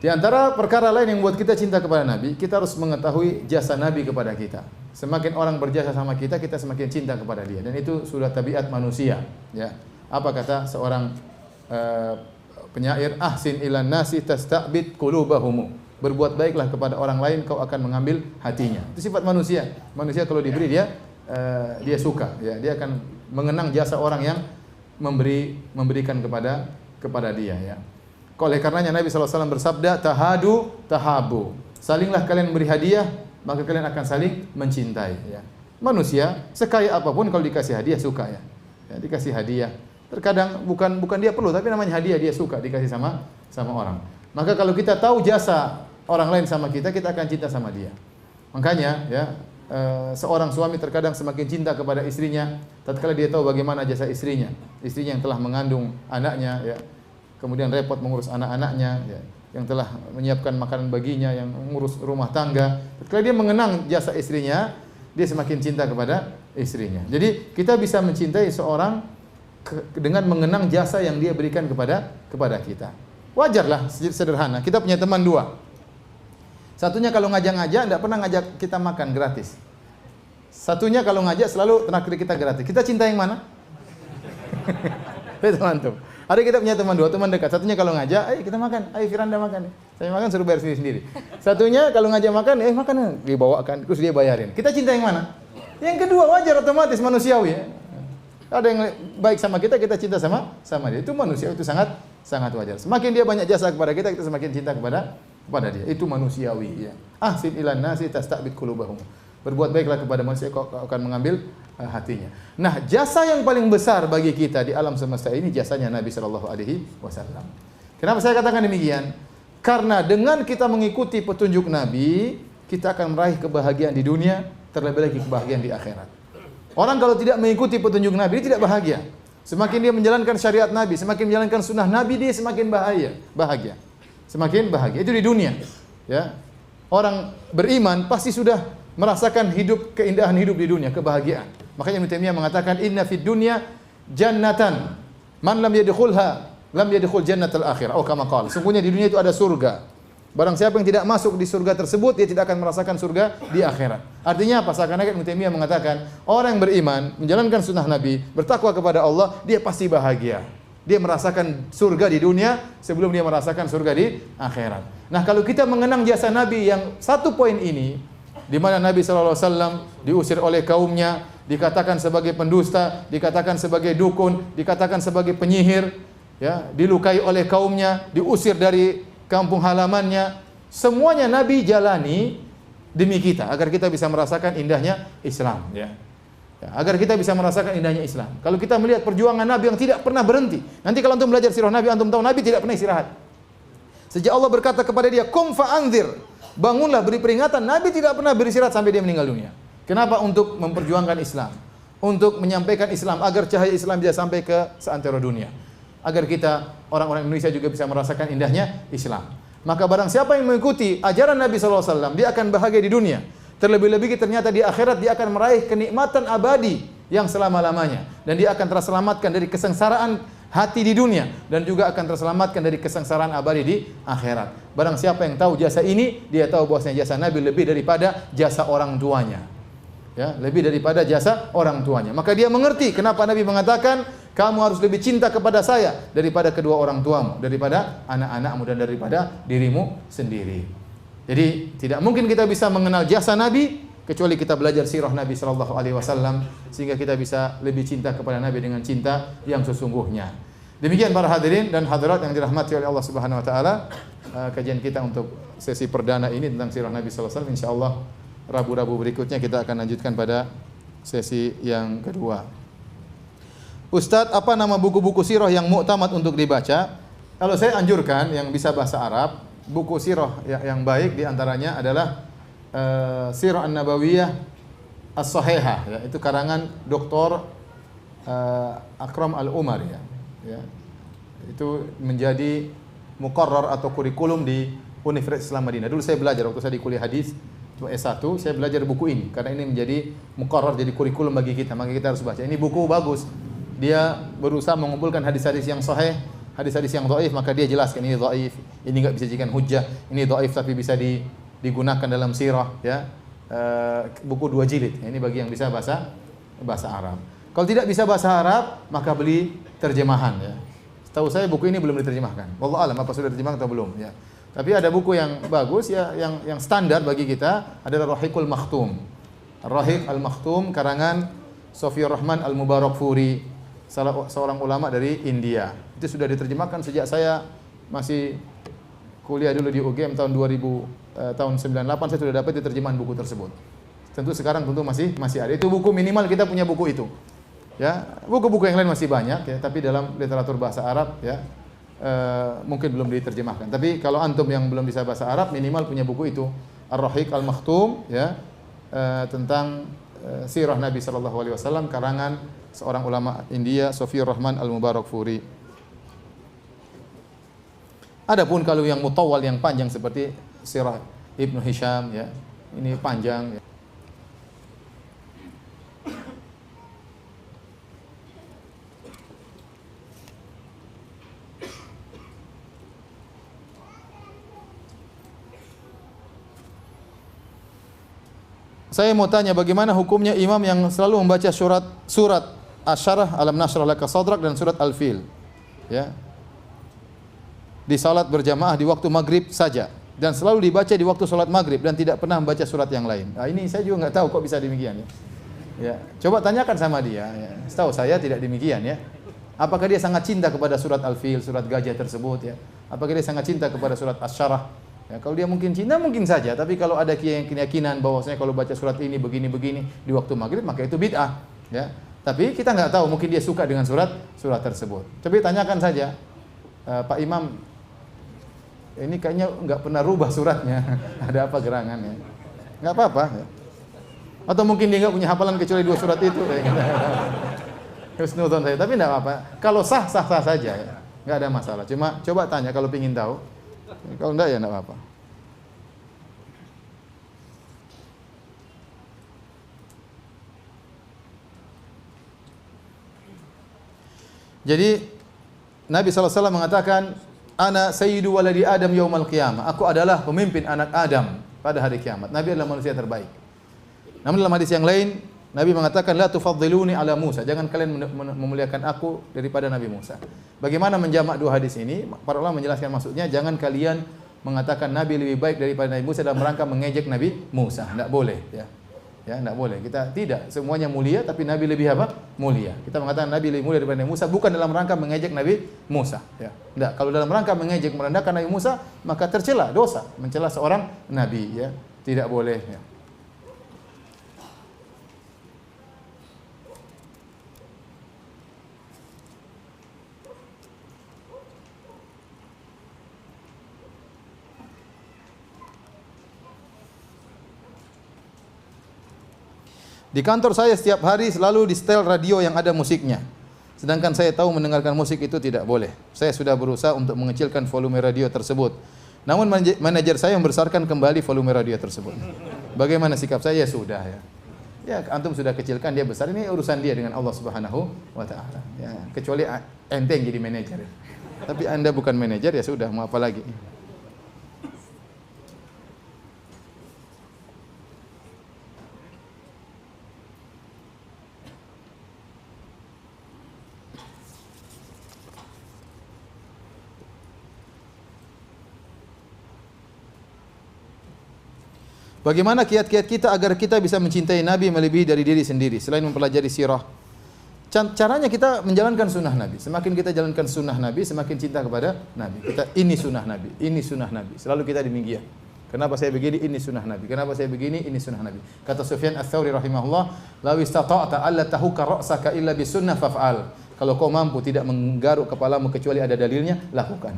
Di antara perkara lain yang membuat kita cinta kepada Nabi, kita harus mengetahui jasa Nabi kepada kita. Semakin orang berjasa sama kita, kita semakin cinta kepada dia. Dan itu sudah tabiat manusia. Ya. Apa kata seorang penyair? Ahsin ilan nasi tasta'bid qulubahum. Berbuat baiklah kepada orang lain, kau akan mengambil hatinya. Itu sifat manusia. Manusia kalau diberi dia suka, ya, dia akan mengenang jasa orang yang memberikan kepada dia, ya. Oleh karenanya Nabi SAW bersabda, tahadu tahabu. Salinglah kalian memberi hadiah, maka kalian akan saling mencintai, ya. Manusia sekaya apapun kalau dikasih hadiah suka, ya. Ya, dikasih hadiah. Terkadang bukan dia perlu, tapi namanya hadiah dia suka dikasih sama orang. Maka kalau kita tahu jasa orang lain sama kita akan cinta sama dia. Makanya, ya, seorang suami terkadang semakin cinta kepada istrinya tatkala dia tahu bagaimana jasa istrinya yang telah mengandung anaknya, ya, kemudian repot mengurus anak-anaknya, ya, yang telah menyiapkan makanan baginya, yang mengurus rumah tangga. Tatkala dia mengenang jasa istrinya, dia semakin cinta kepada istrinya. Jadi kita bisa mencintai seorang dengan mengenang jasa yang dia berikan kepada kita. Wajarlah, sederhana. Kita punya teman dua. Satunya kalau ngajak-ngajak tidak pernah ngajak kita makan gratis. Satunya kalau ngajak selalu traktir kita gratis. Kita cinta yang mana? Teman-teman. Ada kita punya teman dua, teman dekat. Satunya kalau ngajak, ayo kita makan. Ayo Firanda makan. Saya makan suruh bayar sendiri. Satunya kalau ngajak makan, makan, dibawakan, terus dia bayarin. Kita cinta yang mana? Yang kedua, wajar, otomatis manusiawi, ya. Ada yang baik sama kita cinta sama dia. Itu manusia, itu sangat wajar. Semakin dia banyak jasa kepada kita semakin cinta kepada dia. Itu manusiawi, ya. Ahsin ilan nasi tasta'bid qulubahum. Berbuat baiklah kepada manusia, kau akan mengambil hatinya. Nah, jasa yang paling besar bagi kita di alam semesta ini jasanya Nabi sallallahu alaihi wasallam. Kenapa saya katakan demikian? Karena dengan kita mengikuti petunjuk Nabi, kita akan meraih kebahagiaan di dunia, terlebih lagi kebahagiaan di akhirat. Orang kalau tidak mengikuti petunjuk Nabi, dia tidak bahagia. Semakin dia menjalankan syariat Nabi, semakin menjalankan sunnah Nabi, dia semakin bahagia. Semakin bahagia. Itu di dunia, ya. Orang beriman pasti sudah merasakan keindahan hidup di dunia, kebahagiaan. Makanya Ibnu Taimiyah mengatakan inna fid dunya jannatan man lam yadkhulha lam yadkhul jannatal akhirah. Oh, kama qala. Sungguhnya di dunia itu ada surga. Barang siapa yang tidak masuk di surga tersebut, dia tidak akan merasakan surga di akhirat. Artinya apa? Seakan-akan Ibnu Taimiyah mengatakan, orang yang beriman, menjalankan sunnah Nabi, bertakwa kepada Allah, dia pasti bahagia. Dia merasakan surga di dunia sebelum dia merasakan surga di akhirat. Nah, kalau kita mengenang jasa Nabi yang satu poin ini, di mana Nabi SAW diusir oleh kaumnya, dikatakan sebagai pendusta, dikatakan sebagai dukun, dikatakan sebagai penyihir, ya, dilukai oleh kaumnya, diusir dari kampung halamannya, semuanya Nabi jalani demi kita, agar kita bisa merasakan indahnya Islam, ya. Ya, agar kita bisa merasakan indahnya Islam. Kalau kita melihat perjuangan Nabi yang tidak pernah berhenti, nanti kalau antum belajar sirah Nabi, antum tahu Nabi tidak pernah istirahat. Sejak Allah berkata kepada dia, "Qum fa'anzir," bangunlah, beri peringatan. Nabi tidak pernah beristirahat sampai dia meninggal dunia. Kenapa? Untuk memperjuangkan Islam, untuk menyampaikan Islam, agar cahaya Islam bisa sampai ke seantero dunia, agar kita orang-orang Indonesia juga bisa merasakan indahnya Islam. Maka barang siapa yang mengikuti ajaran Nabi SAW, dia akan bahagia di dunia. Terlebih-lebih ternyata di akhirat dia akan meraih kenikmatan abadi yang selama-lamanya, dan dia akan terselamatkan dari kesengsaraan hati di dunia, dan juga akan terselamatkan dari kesengsaraan abadi di akhirat. Barang siapa yang tahu jasa ini, dia tahu bahwasanya jasa Nabi lebih daripada jasa orang tuanya. Ya, lebih daripada jasa orang tuanya. Maka dia mengerti kenapa Nabi mengatakan, kamu harus lebih cinta kepada saya daripada kedua orang tuamu, daripada anak-anakmu, dan daripada dirimu sendiri. Jadi tidak mungkin kita bisa mengenal jasa Nabi kecuali kita belajar sirah Nabi sallallahu alaihi wasallam, sehingga kita bisa lebih cinta kepada Nabi dengan cinta yang sesungguhnya. Demikian para hadirin dan hadirat yang dirahmati oleh Allah Subhanahu wa taala, kajian kita untuk sesi perdana ini tentang sirah Nabi sallallahu alaihi wasallam. Insyaallah Rabu-Rabu berikutnya kita akan lanjutkan pada sesi yang kedua. Ustadz, apa nama buku-buku sirah yang muktamad untuk dibaca? Kalau saya anjurkan yang bisa bahasa Arab, buku sirah yang baik diantaranya adalah Sirah An-Nabawiyah As-Sahihah, ya, itu karangan Dr. Akram Al-Umar, ya. Itu menjadi muqarrar atau kurikulum di Universitas Islam Madinah. Dulu saya belajar waktu saya di kuliah hadis S1 saya belajar buku ini karena ini menjadi muqarrar, jadi kurikulum bagi kita, maka kita harus baca. Ini buku bagus. Dia berusaha mengumpulkan hadis-hadis yang sahih, hadis-hadis yang dhaif, maka dia jelaskan ini dhaif, ini enggak bisa dijadikan hujjah, ini dhaif tapi bisa digunakan dalam sirah, ya. Buku 2 jilid. Ini bagi yang bisa bahasa Arab. Kalau tidak bisa bahasa Arab, maka beli terjemahan, ya. Setahu saya buku ini belum diterjemahkan. Wallahu alam apa sudah diterjemahkan atau belum, ya. Tapi ada buku yang bagus, ya, yang standar bagi kita adalah Rahiqul Makhtum. Rahiq Al-Makhtum karangan Sofiyur Rahman Al-Mubarakfuri, seorang ulama dari India. Itu sudah diterjemahkan sejak saya masih kuliah dulu di UGM tahun 2000, tahun 98 saya sudah dapat terjemahan buku tersebut. Tentu sekarang masih ada. Itu buku minimal kita punya buku itu. Ya, buku-buku yang lain masih banyak, ya, tapi dalam literatur bahasa Arab, ya, mungkin belum diterjemahkan. Tapi kalau antum yang belum bisa bahasa Arab, minimal punya buku itu, Ar-Rahiq Al-Makhtum, ya, tentang sirah Nabi sallallahu alaihi wasallam karangan seorang ulama India, Sofiyur Rahman Al-Mubarakfuri. Adapun kalau yang mutawwal, yang panjang seperti sirah Ibnu Hisham, ya, ini panjang, ya. Saya mau tanya bagaimana hukumnya imam yang selalu membaca surat Asy-Syarah, Alam Nashrah Laka Sadrak dan surat Al-Fil, ya, di salat berjamaah di waktu maghrib saja, dan selalu dibaca di waktu salat maghrib dan tidak pernah membaca surat yang lain. Nah, ini saya juga nggak tahu kok bisa demikian, ya. Ya, coba tanyakan sama dia, ya. Setahu saya tidak demikian, ya. Apakah dia sangat cinta kepada surat Al-Fil, surat gajah tersebut, ya? Apakah dia sangat cinta kepada surat Asy-Syarah? Ya, kalau dia mungkin cinta mungkin saja, tapi kalau ada keyakinan bahwasanya kalau baca surat ini begini-begini di waktu maghrib, maka itu bid'ah, ya. Tapi kita nggak tahu, mungkin dia suka dengan surat tersebut. Tapi tanyakan saja, Pak Imam, ini kayaknya nggak pernah rubah suratnya, ada apa gerangannya? Nggak apa-apa, ya. Atau mungkin dia nggak punya hafalan kecuali 2 surat itu, husnuzon saya. Tapi nggak apa-apa. Kalau sah saja, ya. Nggak ada masalah. Cuma coba tanya kalau ingin tahu. Kalau enggak ya enggak apa-apa. Jadi Nabi SAW mengatakan, Ana sayyidu waladi Adam yaumal qiyamah. Aku adalah pemimpin anak Adam pada hari kiamat. Nabi adalah manusia terbaik. Namun dalam hadis yang lain, Nabi mengatakan, La tufaddiluni ala Musa. Jangan kalian memuliakan aku daripada Nabi Musa. Bagaimana menjamak 2 hadis ini? Para ulama menjelaskan maksudnya, jangan kalian mengatakan Nabi lebih baik daripada Nabi Musa dalam rangka mengejek Nabi Musa. Tidak boleh, ya. Ya, tidak boleh. Kita tidak semuanya mulia, tapi Nabi lebih apa? Mulia. Kita mengatakan Nabi lebih mulia daripada Nabi Musa bukan dalam rangka mengejek Nabi Musa, ya. Tidak. Kalau dalam rangka mengejek, merendahkan Nabi Musa, maka tercela dosa, mencela seorang nabi, ya. Tidak boleh, ya. Di kantor saya setiap hari selalu di setel radio yang ada musiknya. Sedangkan saya tahu mendengarkan musik itu tidak boleh. Saya sudah berusaha untuk mengecilkan volume radio tersebut. Namun manajer saya membesarkan kembali volume radio tersebut. Bagaimana sikap saya? Ya sudah, ya. Ya, antum sudah kecilkan, dia besar. Ini urusan dia dengan Allah Subhanahu wa taala. Ya, kecuali ente yang jadi manajer. Tapi Anda bukan manajer, ya sudah, mau apa lagi? Bagaimana kiat-kiat kita agar kita bisa mencintai Nabi melebihi dari diri sendiri selain mempelajari sirah? Caranya kita menjalankan sunnah Nabi. Semakin kita jalankan sunnah Nabi, semakin cinta kepada Nabi. Kita ini sunnah Nabi, ini sunnah Nabi. Selalu kita demikian. Kenapa saya begini? Ini sunnah Nabi. Kenapa saya begini? Ini sunnah Nabi. Kata Sufyan Ats-Tsauri rahimahullah, "Law istata'ta alla tahuka ra'saka illa bisunnah faf'al." Kalau kau mampu tidak menggaruk kepalamu kecuali ada dalilnya, lakukan.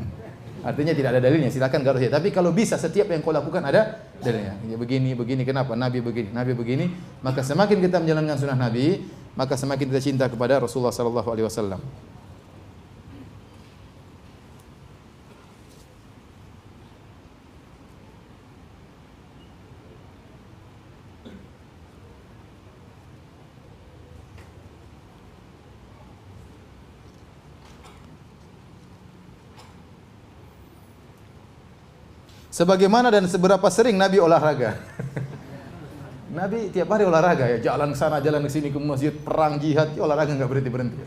Artinya tidak ada dalilnya, silakan garuk saja. Tapi kalau bisa setiap yang kau lakukan ada dalilnya. Ya, begini, kenapa? Nabi begini. Maka semakin kita menjalankan sunnah Nabi, maka semakin kita cinta kepada Rasulullah sallallahu alaihi wasallam. Sebagaimana dan seberapa sering Nabi olahraga. Nabi tiap hari olahraga ya, jalan ke sana, jalan ke sini, ke masjid, perang, jihad, ya olahraga nggak berhenti-berhenti.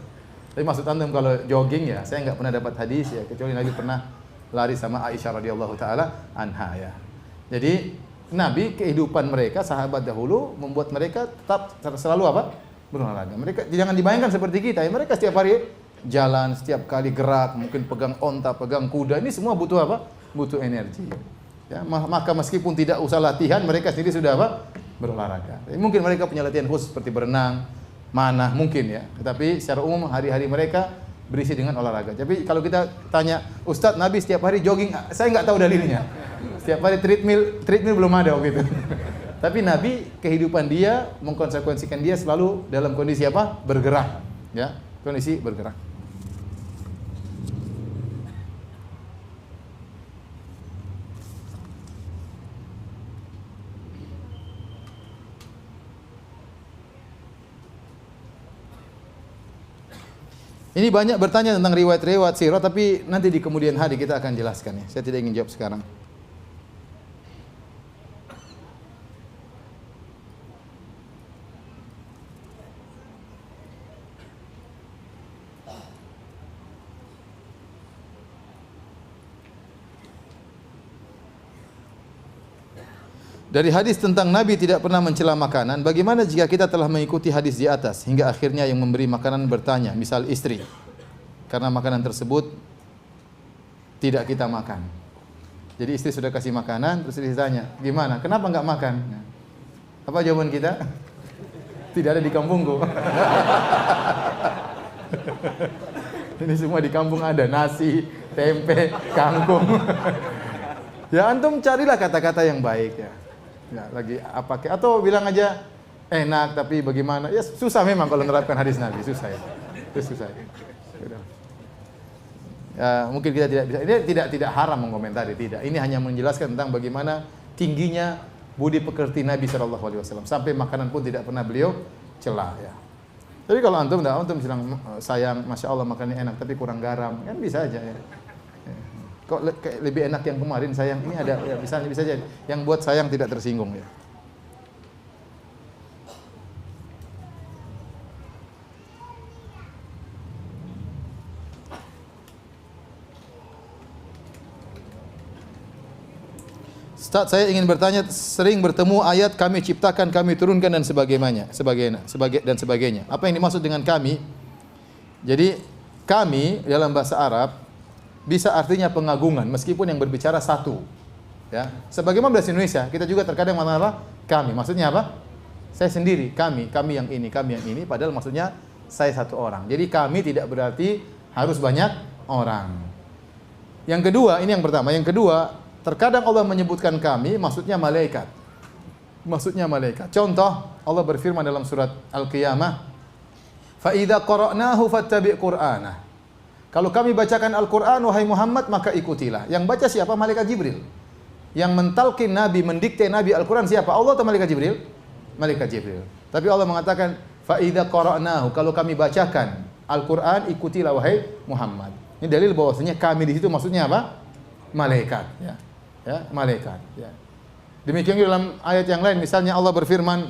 Tapi maksud antum kalau jogging ya, saya nggak pernah dapat hadis ya, kecuali Nabi pernah lari sama Aisyah radhiyallahu taala anha ya. Jadi Nabi, kehidupan mereka sahabat dahulu membuat mereka tetap selalu apa? Berolahraga. Mereka jangan dibayangkan seperti kita ya. Mereka setiap hari jalan, setiap kali gerak, mungkin pegang onta, pegang kuda, ini semua butuh apa? Butuh energi. Ya, maka meskipun tidak usah latihan, mereka sendiri sudah apa? Berolahraga. Mungkin mereka punya latihan khusus seperti berenang, mana mungkin ya. Tetapi secara umum hari-hari mereka berisi dengan olahraga. Tapi kalau kita tanya, Ustadz Nabi setiap hari jogging, saya nggak tahu dalilnya. Setiap hari treadmill belum ada gitu. Tapi Nabi kehidupan dia mengkonsekuensikan dia selalu dalam kondisi apa? Bergerak, ya, kondisi bergerak. Ini banyak bertanya tentang riwayat-riwayat sirah, tapi nanti di kemudian hari kita akan jelaskan ya. Saya tidak ingin jawab sekarang. Dari hadis tentang Nabi tidak pernah mencela makanan, bagaimana jika kita telah mengikuti hadis di atas hingga akhirnya yang memberi makanan bertanya, misal istri, karena makanan tersebut tidak kita makan. Jadi istri sudah kasih makanan, terus ditanya, gimana? Kenapa enggak makan? Apa jawaban kita? Tidak ada di kampungku. Ini semua di kampung ada, nasi, tempe, kangkung. Ya antum carilah kata-kata yang baik ya. Ya, lagi apa ke atau bilang aja enak tapi bagaimana? Ya susah memang kalau menerapkan hadis Nabi, susah ya. Itu susah. Ya, mungkin kita tidak bisa. Ini tidak haram mengomentari, tidak. Ini hanya menjelaskan tentang bagaimana tingginya budi pekerti Nabi sallallahu alaihi wasallam. Sampai makanan pun tidak pernah beliau cela ya. Jadi kalau antum bilang sayang, masya Allah makannya enak tapi kurang garam, kan bisa aja ya. Kok lebih enak yang kemarin sayang, ini ada ya, bisa jadi yang buat sayang tidak tersinggung ya. Ustaz, saya ingin bertanya, sering bertemu ayat kami ciptakan, kami turunkan dan sebagainya. Apa yang dimaksud dengan kami? Jadi kami dalam bahasa Arab bisa artinya pengagungan meskipun yang berbicara satu. Ya. Sebagaimana bahasa Indonesia, kita juga terkadang mengatakan kami. Maksudnya apa? Saya sendiri, kami yang ini, padahal maksudnya saya satu orang. Jadi kami tidak berarti harus banyak orang. Yang kedua, ini yang pertama. Yang kedua, terkadang Allah menyebutkan kami, maksudnya malaikat. Contoh, Allah berfirman dalam surat Al-Qiyamah, "Fa idza qara'nahu fattabi' Qur'anah." Kalau kami bacakan Al-Quran, wahai Muhammad, maka ikutilah. Yang baca siapa? Malaikat Jibril. Yang mentalkin Nabi, mendikte Nabi Al-Quran siapa? Allah atau Malaikat Jibril? Malaikat Jibril. Tapi Allah mengatakan, فَإِذَا قَرَأْنَاهُ kalau kami bacakan Al-Quran, ikutilah wahai Muhammad. Ini dalil bahwasanya kami di situ maksudnya apa? Malaikat. Ya, malaikat. Ya. Demikian juga dalam ayat yang lain, misalnya Allah berfirman,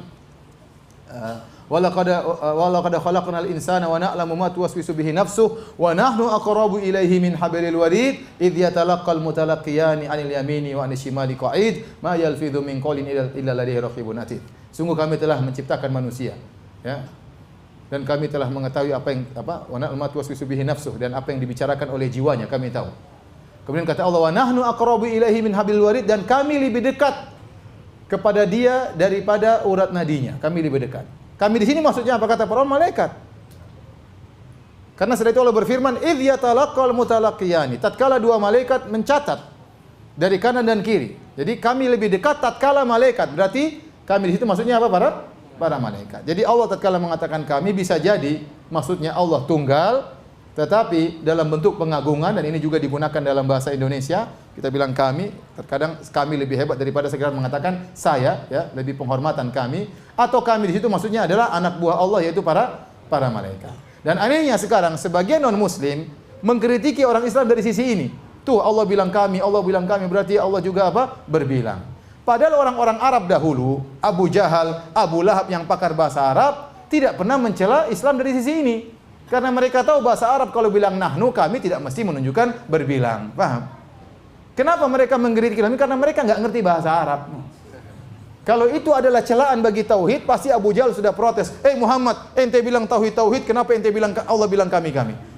Walaqad khalaqnal insana wa na'lamu ma tuwaswisu bihi nafsuhu wa nahnu aqrabu ilaihi min hablil warid idh yatalaqqal mutalaqiyani 'anil yamini wa 'anil shimali qa'id ma yalfidhu min qawlin illa ladayhi raqibun atid. Sungguh kami telah menciptakan manusia ya. Dan kami telah mengetahui wa na'lamu ma tuwaswisu bihi nafsuhu, dan apa yang dibicarakan oleh jiwanya kami tahu. Kemudian kata Allah, wa nahnu aqrabu ilaihi min hablil warid, dan kami lebih dekat kepada dia daripada urat nadinya. Kami lebih dekat. Kami di sini maksudnya apa kata para malaikat? Karena setelah itu Allah berfirman, "Idz yatalaqqal mutalaqiyani." Tatkala dua malaikat mencatat dari kanan dan kiri. Jadi kami lebih dekat tatkala malaikat. Berarti kami di situ maksudnya apa para malaikat. Jadi Allah tatkala mengatakan kami, bisa jadi maksudnya Allah tunggal, tetapi dalam bentuk pengagungan, dan ini juga digunakan dalam bahasa Indonesia. Kita bilang kami, terkadang kami lebih hebat daripada sekedar mengatakan saya, ya, lebih penghormatan kami. Atau kami di situ maksudnya adalah anak buah Allah, yaitu para malaikat. Dan anehnya sekarang sebagian non muslim mengkritiki orang Islam dari sisi ini. Tuh Allah bilang kami, berarti Allah juga apa? Berbilang. Padahal orang-orang Arab dahulu, Abu Jahal, Abu Lahab yang pakar bahasa Arab, tidak pernah mencela Islam dari sisi ini. Karena mereka tahu bahasa Arab kalau bilang nahnu, kami tidak mesti menunjukkan berbilang. Paham? Kenapa mereka mengkritik kami? Karena mereka nggak ngerti bahasa Arab. Kalau itu adalah celaan bagi tauhid, pasti Abu Jahal sudah protes. Muhammad, ente bilang tauhid, kenapa ente bilang Allah bilang kami?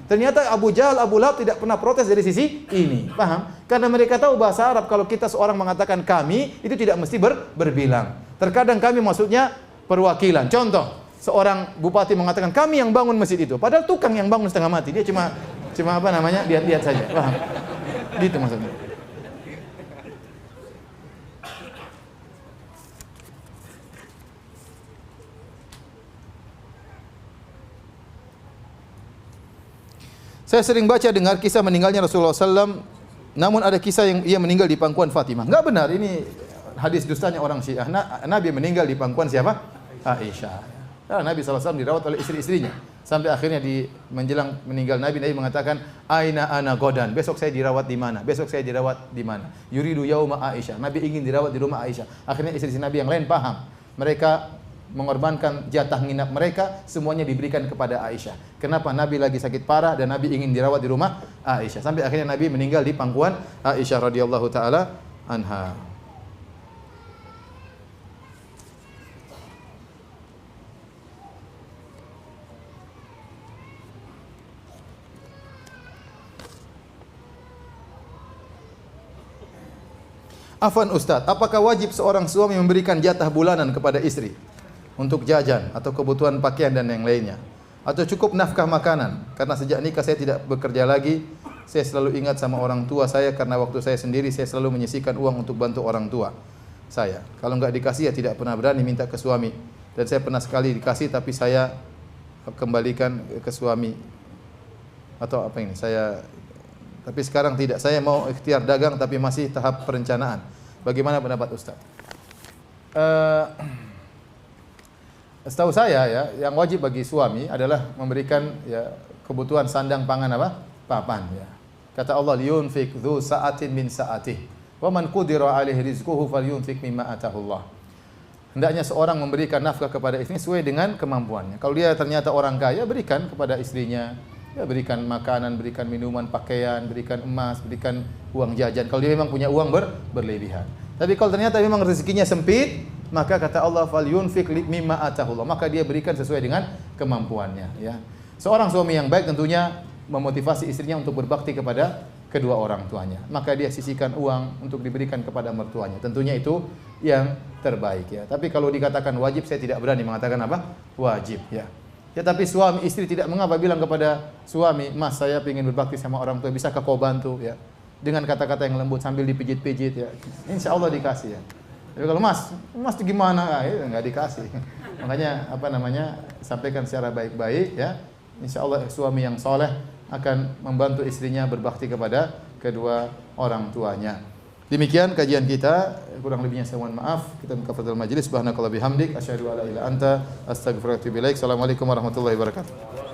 Ternyata Abu Jahal, Abu Lahab tidak pernah protes dari sisi ini. Paham? Karena mereka tahu bahasa Arab, kalau kita seorang mengatakan kami, itu tidak mesti berbilang. Terkadang kami maksudnya perwakilan. Contoh, seorang bupati mengatakan kami yang bangun masjid itu. Padahal tukang yang bangun setengah mati. Dia cuma apa namanya? Lihat-lihat saja. Paham? Gitu maksudnya. Saya sering baca dengar kisah meninggalnya Rasulullah SAW, namun ada kisah yang ia meninggal di pangkuan Fatimah. Enggak benar, ini hadis dustanya orang Syiah. Nabi meninggal di pangkuan siapa? Aisyah. Nabi SAW dirawat oleh istri-istrinya. Sampai akhirnya di menjelang meninggal Nabi mengatakan, Aina ana godan, besok saya dirawat di mana? Besok saya dirawat di mana? Yuridu yauma Aisyah. Nabi ingin dirawat di rumah Aisyah. Akhirnya istri-istri Nabi yang lain paham. Mereka mengorbankan jatah nginap mereka, semuanya diberikan kepada Aisyah. Kenapa? Nabi lagi sakit parah dan Nabi ingin dirawat di rumah Aisyah. Sampai akhirnya Nabi meninggal di pangkuan Aisyah radhiyallahu taala anha. Afwan Ustaz, apakah wajib seorang suami memberikan jatah bulanan kepada istri untuk jajan atau kebutuhan pakaian dan yang lainnya? Atau cukup nafkah makanan? Karena sejak nikah saya tidak bekerja lagi. Saya selalu ingat sama orang tua saya karena waktu saya sendiri saya selalu menyisihkan uang untuk bantu orang tua saya. Kalau enggak dikasih ya tidak pernah berani minta ke suami. Dan saya pernah sekali dikasih tapi saya kembalikan ke suami. Atau apa ini? Tapi sekarang tidak. Saya mau ikhtiar dagang tapi masih tahap perencanaan. Bagaimana pendapat Ustaz? Setahu saya ya, yang wajib bagi suami adalah memberikan ya kebutuhan sandang pangan apa? Papan ya. Kata Allah, liyunfik dzu sa'atin min sa'atihi wa man qudira 'alaihi rizquhu falyunfik mimma atahullah. Hendaknya seorang memberikan nafkah kepada istrinya sesuai dengan kemampuannya. Kalau dia ternyata orang kaya, berikan kepada istrinya. Ya, berikan makanan, berikan minuman, pakaian, berikan emas, berikan uang jajan. Kalau dia memang punya uang berlebihan. Tapi kalau ternyata memang rezekinya sempit, maka kata Allah falyunfik mimma atahullah, maka dia berikan sesuai dengan kemampuannya ya. Seorang suami yang baik tentunya memotivasi istrinya untuk berbakti kepada kedua orang tuanya. Maka dia sisihkan uang untuk diberikan kepada mertuanya. Tentunya itu yang terbaik ya. Tapi kalau dikatakan wajib, saya tidak berani mengatakan apa? Wajib ya. Ya tapi suami istri tidak mengapa bilang kepada suami, "Mas, saya ingin berbakti sama orang tua, bisakah kau bantu?" ya. Dengan kata-kata yang lembut sambil dipijit-pijit ya. Insya Allah dikasih ya. Tapi kalau mas itu gimana? Ya enggak dikasih. Makanya sampaikan secara baik-baik ya. Insya Allah suami yang soleh akan membantu istrinya berbakti kepada kedua orang tuanya. Demikian kajian kita, kurang lebihnya saya mohon maaf. Kita mengkafatul majlis, subhanakallahumma bihamdik, asyhadu an la ilaha illa anta, astaghfiruka wa atubu ilaik. Assalamualaikum warahmatullahi wabarakatuh.